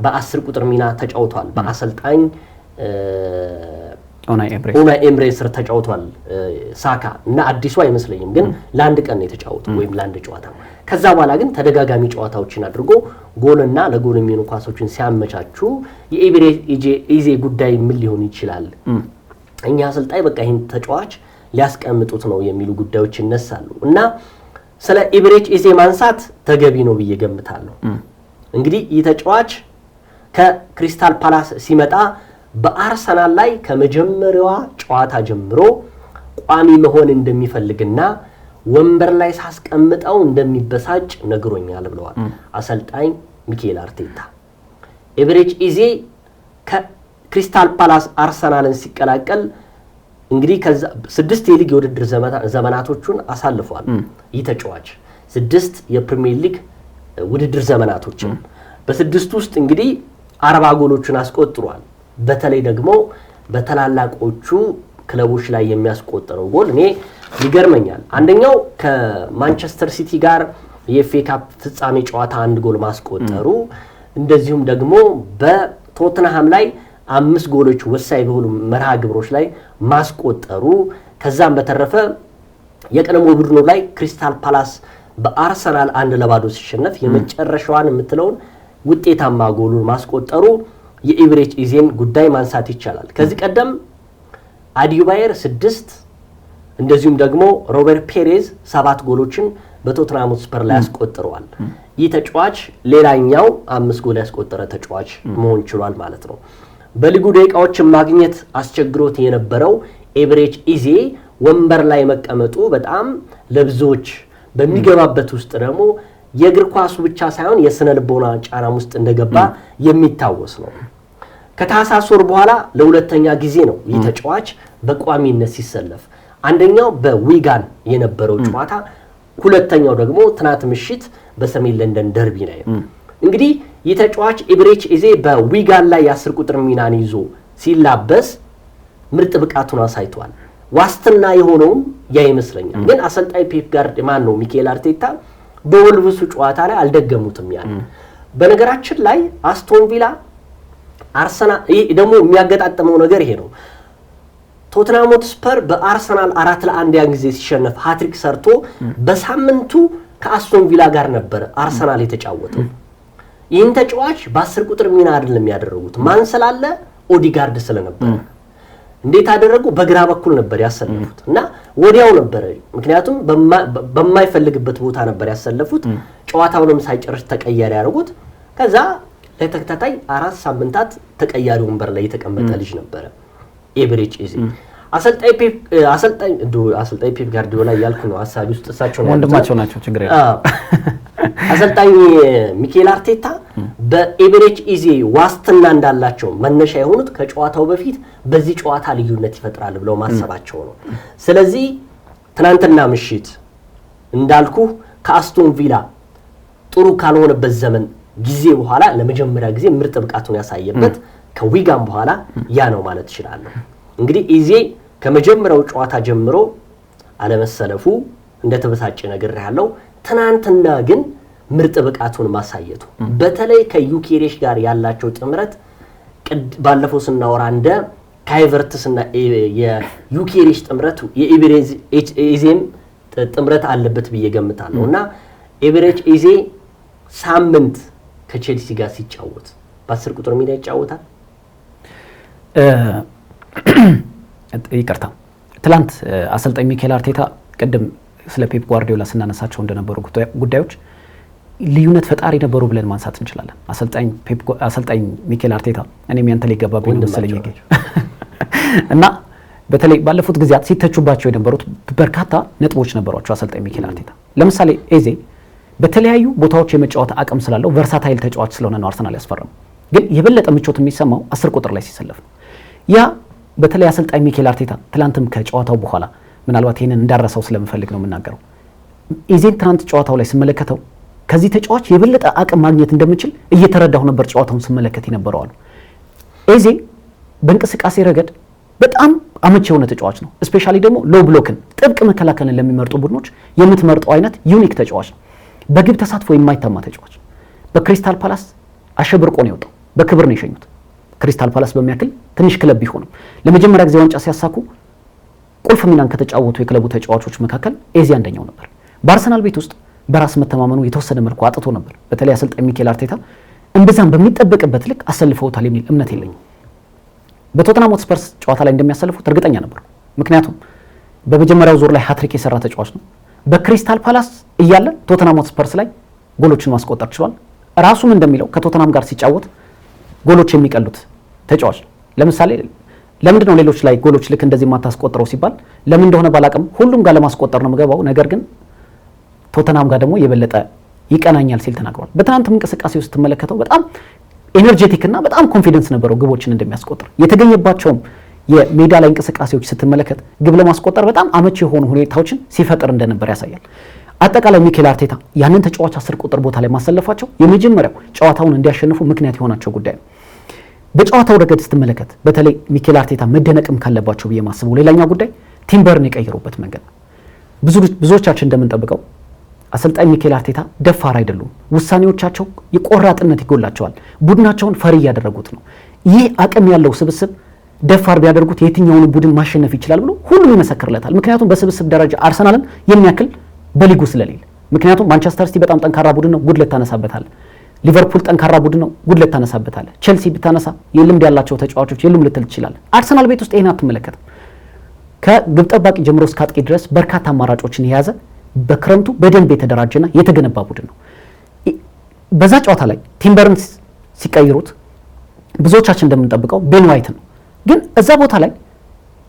በ10 ቁጥር ሚና ተጫውቷል። በአሰልጣኝ ኡናይ ኤምሬ ስር ተጫውቷል ሳካ እና አዲሱ አይመስለኝም፣ ግን ለአንድ ቀን ነው የተጫወተው ወይም ለአንድ ጨዋታ። ከዛ በኋላ ግን ተደጋጋሚ ጨዋታዎችን አድርጎ ጎልና ለጎል የሚሆኑ ኳሶችን ሲያመቻቹ የኤብሬቺ ኢዜ ጉዳይ ምን ሊሆን ይችላል? እኛ አሰልጣኝ በቃ ይሄን ተጫዋች ሊያስቀምጡት ነው የሚሉ ጉዳዮች ይነሳሉ እና ስለ ኤብሬቺ ኢዜ ማንሳት ተገቢ ነው ብዬ ገምታለሁ። እንግዲህ ይህ ተጫዋች ከክሪስታል ፓላስ ሲመጣ በአርሰናል ላይ ከመጀመሪያዋ ጨዋታ ጀምሮ ቋሚ መሆን እንደሚፈልግና ወንበር ላይ ሳስቀምጠው እንደሚበሳጭ ነግሮኛል ብለዋል አሰልጣኝ ሚኬል አርቴታ። ኤብሬቺ ኢዜ ከክሪስታል ፓላስ አርሰናልን ሲቀላቀል እንግዲህ ከዛ 6 የሊግ የውድድር ዘመናቶቹን አሳልፏል። ይህ ተጫዋች 6 የፕሪሚየር ሊግ ውድድር ዘመናቶችን በ6 ውስጥ እንግዲህ 40 ጎሎችን አስቆጥሯል። በተለይ ደግሞ በተላላቆቹ ክለቦች ላይ የሚያስቆጠረው ጎል እኔ ይገርመኛል። አንደኛው ከማንቸስተር ሲቲ ጋር የኤፍኤ ካፕ ፍጻሜ ጨዋታ 1 ጎል ማስቆጠሩ፣ እንደዚሁም ደግሞ በቶተንሃም ላይ 5 ጎሎች ወሳኝ በሆኑ መርሃ ግብሮች ላይ ማስቆጠሩ፣ ከዛም በተረፈ የቀድሞ ቡድኑ ላይ ክሪስታል ፓላስ በአርሰናል 1-0 ሲሸነፍ የመጨረሻዋን የምትለውን ውጤታማ ጎሉን ማስቆጠሩ የኤብሬቺ ኢዜን ጉዳይ ማንሳት ይቻላል። ከዚህ ቀደም አዲባየር 6 እንደዚሁም ደግሞ ሮበርት ፔሬዝ 7 ጎሎችን በቶተንሃም ሆትስፐር ላይ ያስቆጥረዋል። ይህ ተጫዋች ሌላኛው 5 ጎል ያስቆጠረ ተጫዋች መሆን ችሏል ማለት ነው። በሊጉ ደቂቃዎችን ማግኘት አስቸግሮት የነበረው ኤብሬቺ ኢዜ ወንበር ላይ መቀመጡ በጣም ለብዙዎች በሚገባበት ውስጥ ደግሞ የእግር ኳሱ ብቻ ሳይሆን የስነ ልቦና ጫናም ውስጥ እንደገባ የሚታወስ ነው። ከታህሳስ ወር በኋላ ለሁለተኛ ጊዜ ነው ይህ ተጫዋች በቋሚነት ሲሰለፍ። አንደኛው በዊጋን የነበረው ጨዋታ፣ ሁለተኛው ደግሞ ትናንት ምሽት በሰሜን ለንደን ደርቢ ላይ ነው። እንግዲህ ይህ ተጫዋች ኤብሬቺ ኢዜ በዊጋን ላይ የ10 ቁጥር ሚናን ይዞ ሲላበስ ምርጥ ብቃቱን አሳይቷል። ዋስትና የሆነውም ያ ይመስለኛል። ግን አሰልጣኝ ፔፕ ጋርዲዮላ ነው ሚኬል አርቴታ በወልቭሱ ጨዋታ ላይ አልደገሙትም። ያን በነገራችን ላይ አስቶን ቪላ አርሰናል ደግሞ የሚያገጣጥመው ነገር ይሄ ነው። ቶተንሃም ሆትስፐር በአርሰናል 4-1 ያን ጊዜ ሲሸነፍ ሃትሪክ ሰርቶ በሳምንቱ ከአስቶን ቪላ ጋር ነበር አርሰናል የተጫወተው። ይህን ተጫዋች በ10 ቁጥር ሚና አይደለም ያደረጉት። ማን ስላለ? ኦዲጋርድ ስለነበረ። እንዴት አደረጉ? በግራ በኩል ነበር ያሰለፉት እና ወዲያው ነበር፣ ምክንያቱም በማይፈልግበት ቦታ ነበር ያሰለፉት። ጨዋታውንም ሳይጨርስ ተቀያሪ ያደረጉት። ከዛ ለተከታታይ 4 ሳምንታት ተቀያሪ ወንበር ላይ የተቀመጠ ልጅ ነበረ ኤብሬቺ ኢዜ። አሰልጣኝ ፔፕ ጋርዲዮላ ያልኩ ነው ሐሳቢ ውስጥ እሳቸው ነው ወንድማቸው ናቸው። ችግር የለም። አሰልጣኝ ሚኬል አርቴታ በኤቨሬጅ ኢዜ ዋስትና እንዳላቸው መነሻ የሆኑት ከጨዋታው በፊት በዚህ ጨዋታ ልዩነት ይፈጥራል ብለው ማሰባቸው ነው። ስለዚህ ትናንትና ምሽት እንዳልኩ ከአስቶን ቪላ ጥሩ ካልሆነበት ዘመን ጊዜ በኋላ ለመጀመሪያ ጊዜ ምርጥ ብቃቱን ያሳየበት ከዊጋን በኋላ ያ ነው ማለት ይችላል። እንግዲህ ኢዜ ከመጀመሪያው ጨዋታ ጀምሮ አለመሰለፉ እንደተበሳጨ ነገር ያለው ትናንትና ግን ምርጥ ብቃቱን ማሳየቱ በተለይ ከዩኬሬሽ ጋር ያላቸው ጥምረት ባለፈው ስናወራ እንደ ካይቨርትስና የዩኬሬሽ ጥምረት የኢዜም ጥምረት አለበት ብዬ ገምታለሁና ኤቨሬጅ ኢዜ ሳምንት ከቼልሲ ጋር ሲጫወት በ10 ቁጥር ሜዳ ይጫወታል። ይቅርታ ትላንት አሰልጣኝ ሚኬል አርቴታ ቅድም ስለ ፔፕ ጓርዲዮላ ስናነሳቸው እንደነበሩ ጉዳዮች ልዩነት ፈጣሪ ነበሩ ብለን ማንሳት እንችላለን። አሰልጣኝ ሚኬል አርቴታ እኔም ያንተ ላይ ገባብኝ መሰለኝ እና በተለይ ባለፉት ጊዜያት ሲተቹባቸው የነበሩት በርካታ ነጥቦች ነበሯቸው። አሰልጣኝ ሚኬል አርቴታ ለምሳሌ ኤዜ በተለያዩ ቦታዎች የመጫወት አቅም ስላለው ቨርሳታይል ተጫዋች ስለሆነ ነው አርሰናል ያስፈረመው። ግን የበለጠ ምቾት የሚሰማው 10 ቁጥር ላይ ሲሰለፍ ነው። ያ በተለይ አሰልጣኝ ሚኬል አርቴታ ትላንትም ከጨዋታው በኋላ ምናልባት ይሄንን እንዳረሰው ስለምፈልግ ነው የምናገረው። ኤዜን ትናንት ጨዋታው ላይ ስመለከተው ከዚህ ተጫዋች የበለጠ አቅም ማግኘት እንደምችል እየተረዳሁ ነበር ጨዋታውን ስመለከት የነበረው አሉ። ኤዜ በእንቅስቃሴ ረገድ በጣም አመቺ የሆነ ተጫዋች ነው። ስፔሻሊ ደግሞ ሎ ብሎክን ጥብቅ መከላከልን ለሚመርጡ ቡድኖች የምትመርጠው አይነት ዩኒክ ተጫዋች ነው። በግብ ተሳትፎ የማይታማ ተጫዋች። በክሪስታል ፓላስ አሸብርቆ ነው የወጣው። በክብር ነው የሸኙት። ክሪስታል ፓላስ በሚያክል ትንሽ ክለብ ቢሆንም ለመጀመሪያ ጊዜ ዋንጫ ሲያሳኩ ቁልፍ ሚናን ከተጫወቱ የክለቡ ተጫዋቾች መካከል ኤዜ አንደኛው ነበር። በአርሰናል ቤት ውስጥ በራስ መተማመኑ የተወሰነ መልኩ አጥቶ ነበር። በተለይ አሰልጣኝ ሚኬል አርቴታ እንደዛም በሚጠበቅበት ልክ አሰልፈውታል የሚል እምነት የለኝም። በቶተንሃም ሆትስፐርስ ጨዋታ ላይ እንደሚያሰልፉት እርግጠኛ ነበር። ምክንያቱም በመጀመሪያው ዙር ላይ ሃትሪክ የሰራ ተጫዋች ነው። በክሪስታል ፓላስ እያለ ቶተንሃም ሆትስፐርስ ላይ ጎሎችን ማስቆጠር ችሏል። ራሱም እንደሚለው ከቶተንሃም ጋር ሲጫወት ጎሎች የሚቀሉት ተጫዋች ነው። ለምሳሌ ለምንድነው ሌሎች ላይ ጎሎች ልክ እንደዚህ ማታስቆጥረው ሲባል ለምን እንደሆነ ባላቅም ሁሉም ጋር ለማስቆጠር ነው የምገባው፣ ነገር ግን ቶተንሃም ጋር ደግሞ የበለጠ ይቀናኛል ሲል ተናግሯል። በትናንትም እንቅስቃሴ ውስጥ ስትመለከተው በጣም ኤነርጄቲክ እና በጣም ኮንፊደንስ ነበረው ግቦችን እንደሚያስቆጥር። የተገኘባቸውም የሜዳ ላይ እንቅስቃሴዎች ስትመለከት ግብ ለማስቆጠር በጣም አመቺ የሆኑ ሁኔታዎችን ሲፈጥር እንደነበር ያሳያል። አጠቃላይ ሚኬል አርቴታ ያንን ተጫዋች 10 ቁጥር ቦታ ላይ ማሰለፋቸው የመጀመሪያው ጨዋታውን እንዲያሸንፉ ምክንያት የሆናቸው ጉዳይ ነው። በጨዋታው ረገድ ስትመለከት በተለይ ሚኬል አርቴታ መደነቅም ካለባቸው ብዬ ማስበው ሌላኛው ጉዳይ ቲምበርን የቀየሩበት መንገድ ነው። ብዙዎቻችን እንደምንጠብቀው አሰልጣኝ ሚኬል አርቴታ ደፋር አይደሉም። ውሳኔዎቻቸው የቆራጥነት ይጎላቸዋል። ቡድናቸውን ፈሪ እያደረጉት ነው። ይህ አቅም ያለው ስብስብ ደፋር ቢያደርጉት የትኛውን ቡድን ማሸነፍ ይችላል ብሎ ሁሉም ይመሰክርለታል። ምክንያቱም በስብስብ ደረጃ አርሰናልን የሚያክል በሊጉ ስለሌለ። ምክንያቱም ማንቸስተር ሲቲ በጣም ጠንካራ ቡድን ነው፣ ጉድለት ታነሳበታል። ሊቨርፑል ጠንካራ ቡድን ነው፣ ጉድለት ታነሳበታል። ቼልሲ ብታነሳ የልምድ ያላቸው ተጫዋቾች የሉም ልትል ትችላል። አርሰናል ቤት ውስጥ ይሄን አትመለከትም። ከግብ ጠባቂ ጀምሮ እስከ አጥቂ ድረስ በርካታ አማራጮችን የያዘ በክረምቱ በደንብ የተደራጀና የተገነባ ቡድን ነው። በዛ ጨዋታ ላይ ቲምበርን ሲቀይሩት ብዙዎቻችን እንደምንጠብቀው ቤን ዋይት ነው። ግን እዛ ቦታ ላይ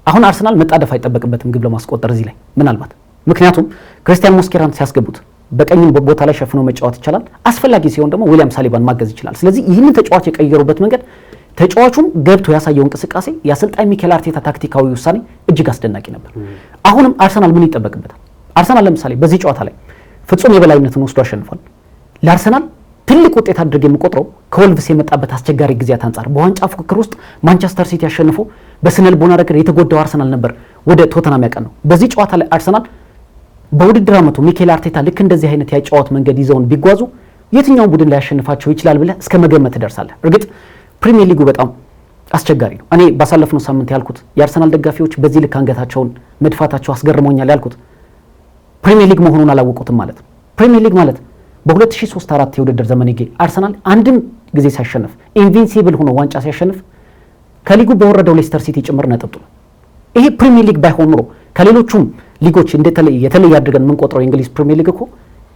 አሁን አርሰናል መጣደፍ አይጠበቅበትም ግብ ለማስቆጠር እዚህ ላይ ምናልባት። ምክንያቱም ክሪስቲያን ሞስኬራን ሲያስገቡት በቀኝ ቦታ ላይ ሸፍኖ መጫወት ይችላል። አስፈላጊ ሲሆን ደግሞ ዊሊያም ሳሊባን ማገዝ ይችላል። ስለዚህ ይህንን ተጫዋች የቀየሩበት መንገድ ተጫዋቹም ገብቶ ያሳየው እንቅስቃሴ የአሰልጣኝ ሚኬል አርቴታ ታክቲካዊ ውሳኔ እጅግ አስደናቂ ነበር። አሁንም አርሰናል ምን ይጠበቅበታል? አርሰናል ለምሳሌ በዚህ ጨዋታ ላይ ፍጹም የበላይነትን ወስዶ አሸንፏል። ለአርሰናል ትልቅ ውጤት አድርጌ የምቆጥረው ከወልቭስ የመጣበት አስቸጋሪ ጊዜያት አንጻር በዋንጫ ፉክክር ውስጥ ማንቸስተር ሲቲ አሸንፎ በስነልቦና ረገድ የተጎዳው አርሰናል ነበር ወደ ቶተንሃም ያቀናው። በዚህ ጨዋታ ላይ አርሰናል በውድድር ዓመቱ ሚኬል አርቴታ ልክ እንደዚህ አይነት ያጫወት መንገድ ይዘውን ቢጓዙ የትኛውን ቡድን ላይ ያሸንፋቸው ይችላል ብለህ እስከ መገመት ትደርሳለህ። እርግጥ ፕሪሚየር ሊጉ በጣም አስቸጋሪ ነው። እኔ ባሳለፍነው ሳምንት ያልኩት የአርሰናል ደጋፊዎች በዚህ ልክ አንገታቸውን መድፋታቸው አስገርሞኛል ያልኩት ፕሪሚየር ሊግ መሆኑን አላወቁትም ማለት ነው። ፕሪሚየር ሊግ ማለት በ2003-4 የውድድር ዘመን አርሰናል አንድም ጊዜ ሲያሸንፍ ኢንቪንሲብል ሆኖ ዋንጫ ሲያሸንፍ ከሊጉ በወረደው ሌስተር ሲቲ ጭምር ነጥብ ጥሏል። ይሄ ፕሪሚየር ሊግ ባይሆን ኖሮ ከሌሎቹም ሊጎች የተለየ አድርገን የምንቆጥረው የእንግሊዝ ፕሪሚየር ሊግ እኮ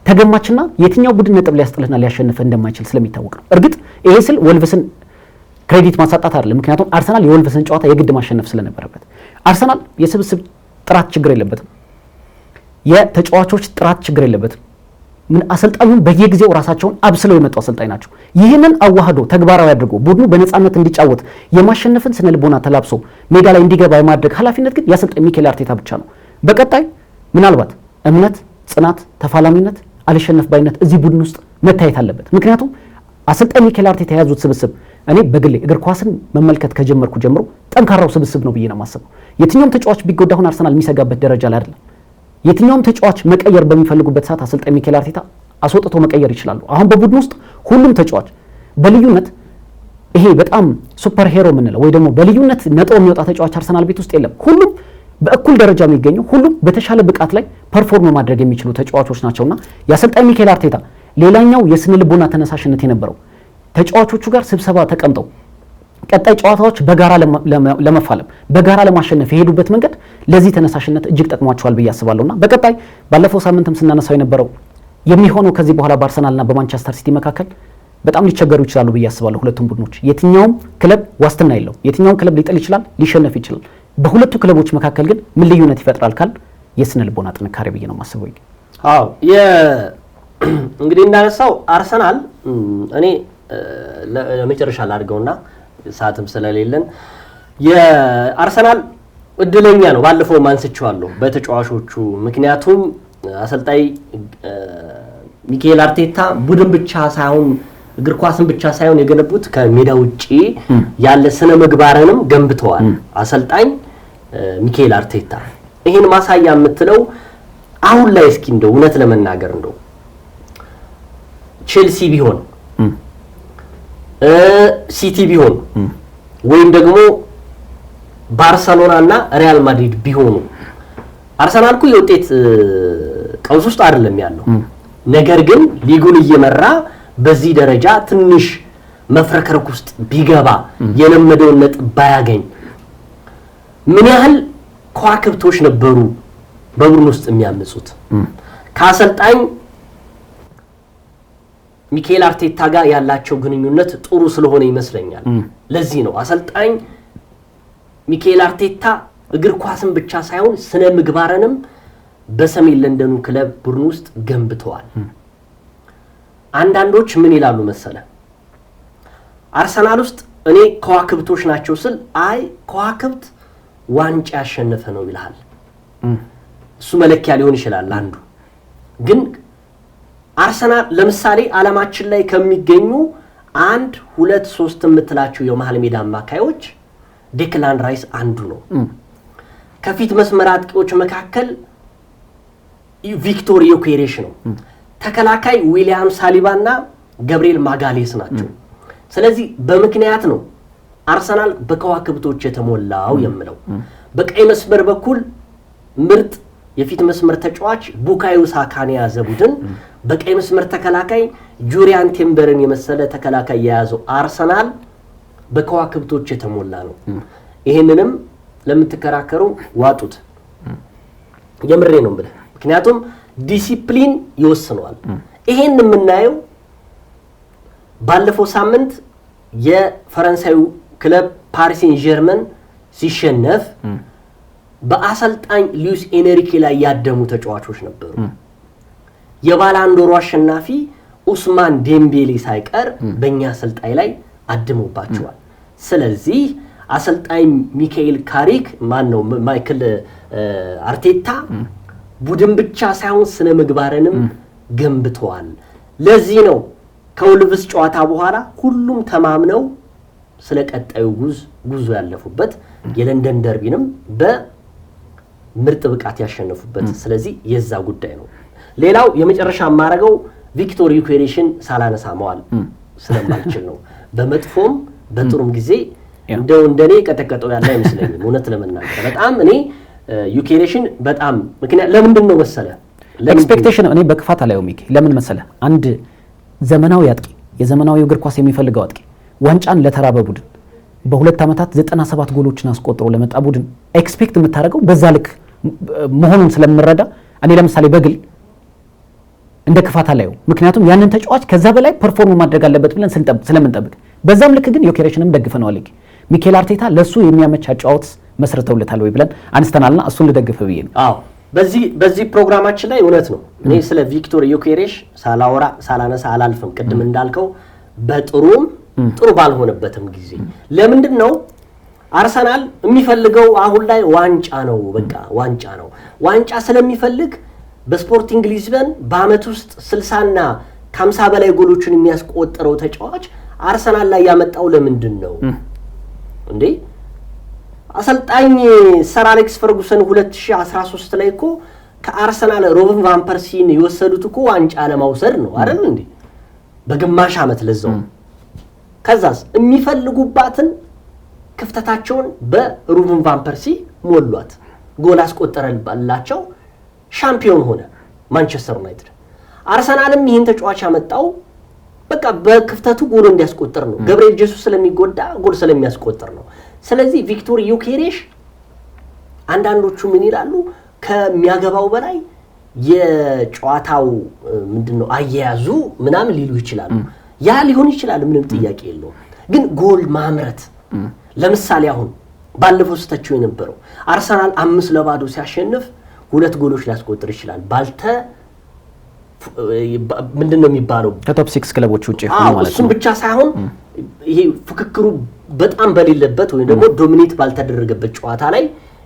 ተገማችና የትኛው ቡድን ነጥብ ሊያስጥልና ሊያሸንፍ እንደማይችል ስለሚታወቅ ነው። እርግጥ ይሄ ስል ወልቭስን ክሬዲት ማሳጣት አይደለም። ምክንያቱም አርሰናል የወልቭስን ጨዋታ የግድ ማሸነፍ ስለነበረበት። አርሰናል የስብስብ ጥራት ችግር የለበትም። የተጫዋቾች ጥራት ችግር የለበትም። ምን አሰልጣኙን በየጊዜው ራሳቸውን አብስለው የመጡ አሰልጣኝ ናቸው። ይህንን አዋህዶ ተግባራዊ አድርጎ ቡድኑ በነፃነት እንዲጫወት የማሸነፍን ስነ ልቦና ተላብሶ ሜዳ ላይ እንዲገባ የማድረግ ኃላፊነት ግን የአሰልጣኝ ሚኬል አርቴታ ብቻ ነው። በቀጣይ ምናልባት እምነት፣ ጽናት፣ ተፋላሚነት፣ አልሸነፍ ባይነት እዚህ ቡድን ውስጥ መታየት አለበት። ምክንያቱም አሰልጣኝ ሚኬል አርቴታ የያዙት ስብስብ እኔ በግሌ እግር ኳስን መመልከት ከጀመርኩ ጀምሮ ጠንካራው ስብስብ ነው ብዬ ነው የማስበው። የትኛውም ተጫዋች ቢጎዳ አሁን አርሰናል የሚሰጋበት ደረጃ ላይ አይደለም። የትኛውም ተጫዋች መቀየር በሚፈልጉበት ሰዓት አሰልጣኝ ሚኬል አርቴታ አስወጥቶ መቀየር ይችላሉ። አሁን በቡድን ውስጥ ሁሉም ተጫዋች በልዩነት ይሄ በጣም ሱፐር ሄሮ የምንለው ወይ ደግሞ በልዩነት ነጥሮ የሚወጣ ተጫዋች አርሰናል ቤት ውስጥ የለም። ሁሉም በእኩል ደረጃ የሚገኙ ሁሉም በተሻለ ብቃት ላይ ፐርፎርም ማድረግ የሚችሉ ተጫዋቾች ናቸውና የአሰልጣኝ ሚኬል አርቴታ ሌላኛው የስነ ልቦና ተነሳሽነት የነበረው ተጫዋቾቹ ጋር ስብሰባ ተቀምጠው ቀጣይ ጨዋታዎች በጋራ ለመፋለም በጋራ ለማሸነፍ የሄዱበት መንገድ ለዚህ ተነሳሽነት እጅግ ጠቅሟቸዋል ብዬ አስባለሁና በቀጣይ ባለፈው ሳምንትም ስናነሳው የነበረው የሚሆነው ከዚህ በኋላ በአርሰናልና በማንቸስተር ሲቲ መካከል በጣም ሊቸገሩ ይችላሉ ብዬ አስባለሁ። ሁለቱም ቡድኖች የትኛውም ክለብ ዋስትና የለው። የትኛውም ክለብ ሊጥል ይችላል፣ ሊሸነፍ ይችላል። በሁለቱ ክለቦች መካከል ግን ምን ልዩነት ይፈጥራል ካል የስነ ልቦና ጥንካሬ ብዬ ነው የማስበው። አዎ እንግዲህ እንዳነሳው አርሰናል እኔ ለመጨረሻ ላድርገውና ሰዓትም ስለሌለን የአርሰናል እድለኛ ነው። ባለፈው ማንስቻለሁ በተጫዋቾቹ ምክንያቱም አሰልጣኝ ሚኬል አርቴታ ቡድን ብቻ ሳይሆን እግር ኳስን ብቻ ሳይሆን የገነቡት ከሜዳ ውጪ ያለ ስነ ምግባርንም ገንብተዋል። አሰልጣኝ ሚኬል አርቴታ ይሄን ማሳያ የምትለው አሁን ላይ እስኪ እንደው እውነት ለመናገር እንደው ቼልሲ ቢሆን ሲቲ ቢሆን ወይም ደግሞ ባርሰሎና እና ሪያል ማድሪድ ቢሆኑ አርሰናል እኮ የውጤት ቀውስ ውስጥ አይደለም ያለው። ነገር ግን ሊጉን እየመራ በዚህ ደረጃ ትንሽ መፍረከረክ ውስጥ ቢገባ የለመደውን ነጥብ ባያገኝ ምን ያህል ከዋክብቶች ነበሩ በቡድን ውስጥ የሚያምጹት። ከአሰልጣኝ ሚኬል አርቴታ ጋር ያላቸው ግንኙነት ጥሩ ስለሆነ ይመስለኛል። ለዚህ ነው አሰልጣኝ ሚኬል አርቴታ እግር ኳስን ብቻ ሳይሆን ስነ ምግባርንም በሰሜን ለንደኑ ክለብ ቡድን ውስጥ ገንብተዋል። አንዳንዶች ምን ይላሉ መሰለ አርሰናል ውስጥ እኔ ከዋክብቶች ናቸው ስል አይ ከዋክብት ዋንጫ ያሸነፈ ነው ይላል። እሱ መለኪያ ሊሆን ይችላል አንዱ። ግን አርሰናል ለምሳሌ ዓለማችን ላይ ከሚገኙ 1 2 3 የምትላቸው የመሃል ሜዳ አማካዮች ዴክላን ራይስ አንዱ ነው። ከፊት መስመር አጥቂዎች መካከል ቪክቶር ዮኬሬሽ ነው። ተከላካይ ዊሊያም ሳሊባና ገብርኤል ማጋሌስ ናቸው። ስለዚህ በምክንያት ነው አርሰናል በከዋክብቶች የተሞላው የምለው። በቀይ መስመር በኩል ምርጥ የፊት መስመር ተጫዋች ቡካዮ ሳካን የያዘ ቡድን፣ በቀይ መስመር ተከላካይ ጁሪያን ቴምበርን የመሰለ ተከላካይ የያዘው አርሰናል በከዋክብቶች የተሞላ ነው። ይሄንንም ለምትከራከሩ ዋጡት። የምሬ ነው ብለ ምክንያቱም ዲሲፕሊን ይወስነዋል። ይሄን የምናየው ባለፈው ሳምንት የፈረንሳዩ ክለብ ፓሪስ ሴን ጀርመን ሲሸነፍ በአሰልጣኝ ሉዊስ ኤንሪኬ ላይ ያደሙ ተጫዋቾች ነበሩ። የባላንዶሩ አሸናፊ ኡስማን ዴምቤሌ ሳይቀር በእኛ አሰልጣኝ ላይ አድሞባቸዋል። ስለዚህ አሰልጣኝ ሚካኤል ካሪክ ማይክል አርቴታ ቡድን ብቻ ሳይሆን ስነ ምግባርንም ገንብተዋል። ለዚህ ነው ከውልቭስ ጨዋታ በኋላ ሁሉም ተማምነው ስለ ቀጣዩ ጉዞ ያለፉበት የለንደን ደርቢንም በምርጥ ብቃት ያሸነፉበት። ስለዚህ የዛ ጉዳይ ነው። ሌላው የመጨረሻ ማረገው ቪክቶር ዩኬሬሽን ሳላነሳ መዋል ስለማልችል ነው። በመጥፎም በጥሩም ጊዜ እንደኔ ቀጠቀጠው ያለ አይመስለኝም። እውነት ለመናገር በጣም እኔ ዩኬሬሽን በጣም ምክንያት ለምንድን ነው መሰለ ኤክስፔክቴሽን እኔ በክፋት አላየው ሚኪ። ለምን መሰለ አንድ ዘመናዊ አጥቂ የዘመናዊ እግር ኳስ የሚፈልገው አጥቂ ዋንጫን ለተራበ ቡድን በ2 ዓመታት 97 ጎሎችን አስቆጥሮ ለመጣ ቡድን ኤክስፔክት የምታደርገው በዛ ልክ መሆኑን ስለምረዳ እኔ ለምሳሌ በግል እንደ ክፋት አላየው። ምክንያቱም ያንን ተጫዋች ከዛ በላይ ፐርፎርም ማድረግ አለበት ብለን ስለምንጠብቅ በዛም ልክ ግን ዮኬሬሽንም ደግፈነዋል። ሚኬል አርቴታ ለሱ የሚያመች አጫዋወት መስርተውለታል ወይ ብለን አንስተናልና እሱን ልደግፍ ብዬ ነው። አዎ በዚህ ፕሮግራማችን ላይ እውነት ነው እኔ ስለ ቪክቶር ዮኬሬሽ ሳላነሳ አላልፍም። ቅድም እንዳልከው በጥሩም ጥሩ ባልሆነበትም ጊዜ ለምንድን ነው አርሰናል የሚፈልገው አሁን ላይ ዋንጫ ነው። በቃ ዋንጫ ነው። ዋንጫ ስለሚፈልግ በስፖርቲንግ ሊዝበን በአመት ውስጥ 60ና ከ50 በላይ ጎሎችን የሚያስቆጥረው ተጫዋች አርሰናል ላይ ያመጣው ለምንድን ነው እንዴ? አሰልጣኝ ሰር አሌክስ ፈርጉሰን 2013 ላይ እኮ ከአርሰናል ሮበን ቫን ፐርሲን የወሰዱት እኮ ዋንጫ ለማውሰድ ነው አይደል እንዴ? በግማሽ አመት ለዛው። ከዛስ የሚፈልጉባትን ክፍተታቸውን በሩበን ቫን ፐርሲ ሞሏት። ጎል አስቆጠረላቸው፣ ሻምፒዮን ሆነ ማንቸስተር ዩናይትድ። አርሰናልም ይህን ተጫዋች ያመጣው በቃ በክፍተቱ ጎል እንዲያስቆጥር ነው። ገብርኤል ጄሱስ ስለሚጎዳ ጎል ስለሚያስቆጥር ነው። ስለዚህ ቪክቶር ዮኬሬሽ አንዳንዶቹ ምን ይላሉ? ከሚያገባው በላይ የጨዋታው ምንድነው አያያዙ ምናምን ሊሉ ይችላሉ። ያ ሊሆን ይችላል፣ ምንም ጥያቄ የለውም። ግን ጎል ማምረት ለምሳሌ አሁን ባለፈው ስተቸው የነበረው አርሰናል 5-0 ሲያሸንፍ 2 ጎሎች ሊያስቆጥር ይችላል። ምንድነው የሚባለው ከቶፕ 6 ክለቦች ውጪ ሆኖ ማለት ነው። እሱም ብቻ ሳይሆን ይሄ ፍክክሩ በጣም በሌለበት ወይ ደግሞ ዶሚኔት ባልተደረገበት ጨዋታ ላይ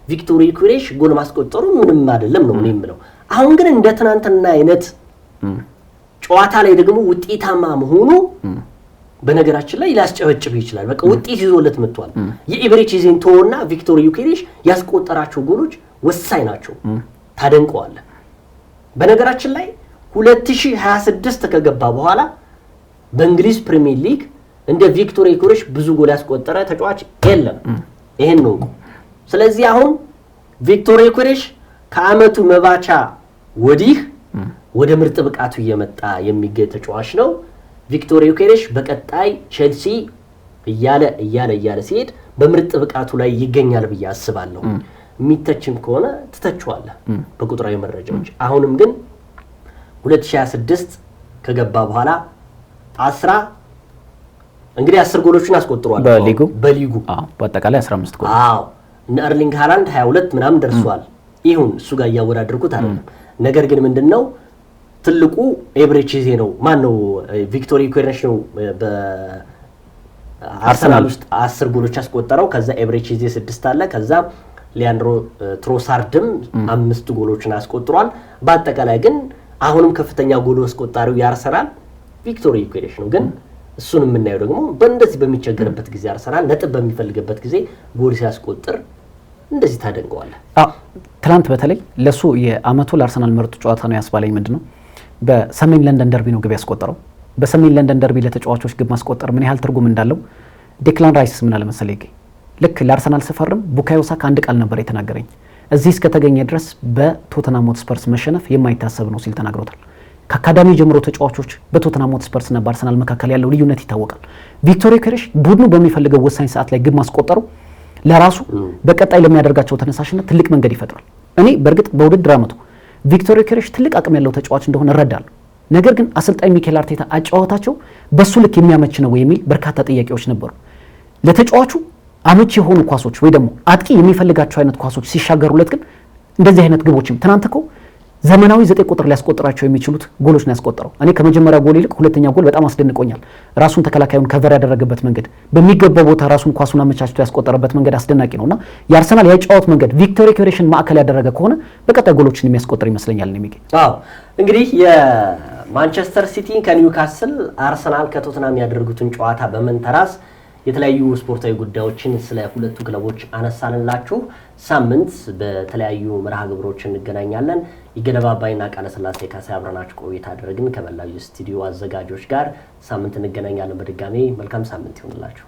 ቪክቶር ዮኬሬሽ ጎል ማስቆጠሩ ምንም አይደለም ነው እኔ የምለው። አሁን ግን እንደ ትናንትና አይነት ጨዋታ ላይ ደግሞ ውጤታማ መሆኑ በነገራችን ላይ ሊያስጨበጭብ ይችላል። በቃ ውጤት ይዞለት መጥቷል። የኤቨሬቺዜን ቶና ቪክቶር ዮኬሬሽ ያስቆጠራቸው ጎሎች ወሳኝ ናቸው፣ ታደንቀዋለህ። በነገራችን ላይ 2026 ከገባ በኋላ በእንግሊዝ ፕሪሚየር ሊግ እንደ ቪክቶር ዮኬሬሽ ብዙ ጎል ያስቆጠረ ተጫዋች የለም። ይሄን ነው። ስለዚህ አሁን ቪክቶር ዮኬሬሽ ከአመቱ መባቻ ወዲህ ወደ ምርጥ ብቃቱ እየመጣ የሚገኝ ተጫዋች ነው። ቪክቶር ዮኬሬሽ በቀጣይ ቼልሲ እያለ ሲሄድ በምርጥ ብቃቱ ላይ ይገኛል ብዬ አስባለሁ። የሚተችም ከሆነ ትተችዋለህ በቁጥራዊ መረጃዎች። አሁንም ግን 2026 ከገባ በኋላ 10 ጎሎችን አስቆጥሯል በሊጉ በአጠቃላይ 15 ጎል። እነ ኤርሊንግ ሃላንድ 22 ምናምን ደርሷል። ይሁን እሱ ጋር እያወዳደርኩት አይደለም። ነገር ግን ምንድነው ትልቁ ኤቨሬቺዜ ነው። ማን ነው? ቪክቶር ዮኬሬሽ ነው በአርሰናል ውስጥ 10 ጎሎች ያስቆጠረው። ከዛ ኤቨሬቺዜ 6 አለ። ከዛ ሊያንድሮ ትሮሳርድም 5 ጎሎችን አስቆጥሯል። በአጠቃላይ ግን አሁንም ከፍተኛ ጎል አስቆጣሪው የአርሰናል ቪክቶር ዮኬሬሽ ነው። ግን እሱን የምናየው ደግሞ በእንደዚህ በሚቸገርበት ጊዜ አርሰናል ነጥብ በሚፈልግበት ጊዜ ጎል ሲያስቆጥር እንደዚህ ታደንቀዋለህ። ትናንት በተለይ ለሱ የአመቱ ለአርሰናል ምርጡ ጨዋታ ነው ያስባለኝ ምንድነው በሰሜን ለንደን ደርቢ ነው ግብ ያስቆጠረው። በሰሜን ለንደን ደርቢ ለተጫዋቾች ግብ ማስቆጠር ምን ያህል ትርጉም እንዳለው ዴክላን ራይስ ምን አለ መሰለኝ፣ ልክ ለአርሰናል ስፈርም ቡካዮ ሳካ አንድ ቃል ነበር የተናገረኝ፣ እዚህ እስከተገኘ ድረስ በቶተንሃም ሆትስፐርስ መሸነፍ የማይታሰብ ነው ሲል ተናግሮታል። ከአካዳሚ ጀምሮ ተጫዋቾች በቶተንሃም ሆትስፐርስ እና በአርሰናል መካከል ያለው ልዩነት ይታወቃል። ቪክቶር ዮኬሬሽ ቡድኑ በሚፈልገው ወሳኝ ሰዓት ላይ ግብ ማስቆጠሩ ለራሱ በቀጣይ ለሚያደርጋቸው ተነሳሽነት ትልቅ መንገድ ይፈጥራል። እኔ በእርግጥ በውድድር አመቱ ቪክቶር ዮኬሬሽ ትልቅ አቅም ያለው ተጫዋች እንደሆነ እረዳለሁ። ነገር ግን አሰልጣኝ ሚኬል አርቴታ አጫዋታቸው በሱ ልክ የሚያመች ነው የሚል በርካታ ጥያቄዎች ነበሩ። ለተጫዋቹ አመች የሆኑ ኳሶች ወይ ደግሞ አጥቂ የሚፈልጋቸው አይነት ኳሶች ሲሻገሩለት ግን እንደዚህ አይነት ግቦችም ትናንት እኮ ዘመናዊ 9 ቁጥር ሊያስቆጥራቸው የሚችሉት ጎሎች ነው ያስቆጠረው። እኔ ከመጀመሪያ ጎል ይልቅ ሁለተኛ ጎል በጣም አስደንቆኛል። ራሱን ተከላካዩን ከቨር ያደረገበት መንገድ፣ በሚገባው ቦታ ራሱን ኳሱን አመቻችቶ ያስቆጠረበት መንገድ አስደናቂ ነውና የአርሰናል የጨዋታ መንገድ ቪክቶር ዮኬሬሽን ማዕከል ያደረገ ከሆነ በቀጣይ ጎሎችን የሚያስቆጥር ይመስለኛል ነው የሚገኝ። እንግዲህ የማንቸስተር ሲቲ ከኒውካስል፣ አርሰናል ከቶተንሃም ያደረጉትን ጨዋታ በመንተራስ የተለያዩ ስፖርታዊ ጉዳዮችን ስለ ሁለቱ ክለቦች አነሳንላችሁ። ሳምንት በተለያዩ መርሃ ግብሮች እንገናኛለን። ይገደባ አባይና ቃለ ስላሴ ካሳ አብረናችሁ ቆይታ አደረግን ከመላው ስቱዲዮ አዘጋጆች ጋር። ሳምንት እንገናኛለን። በድጋሚ መልካም ሳምንት ይሁንላችሁ።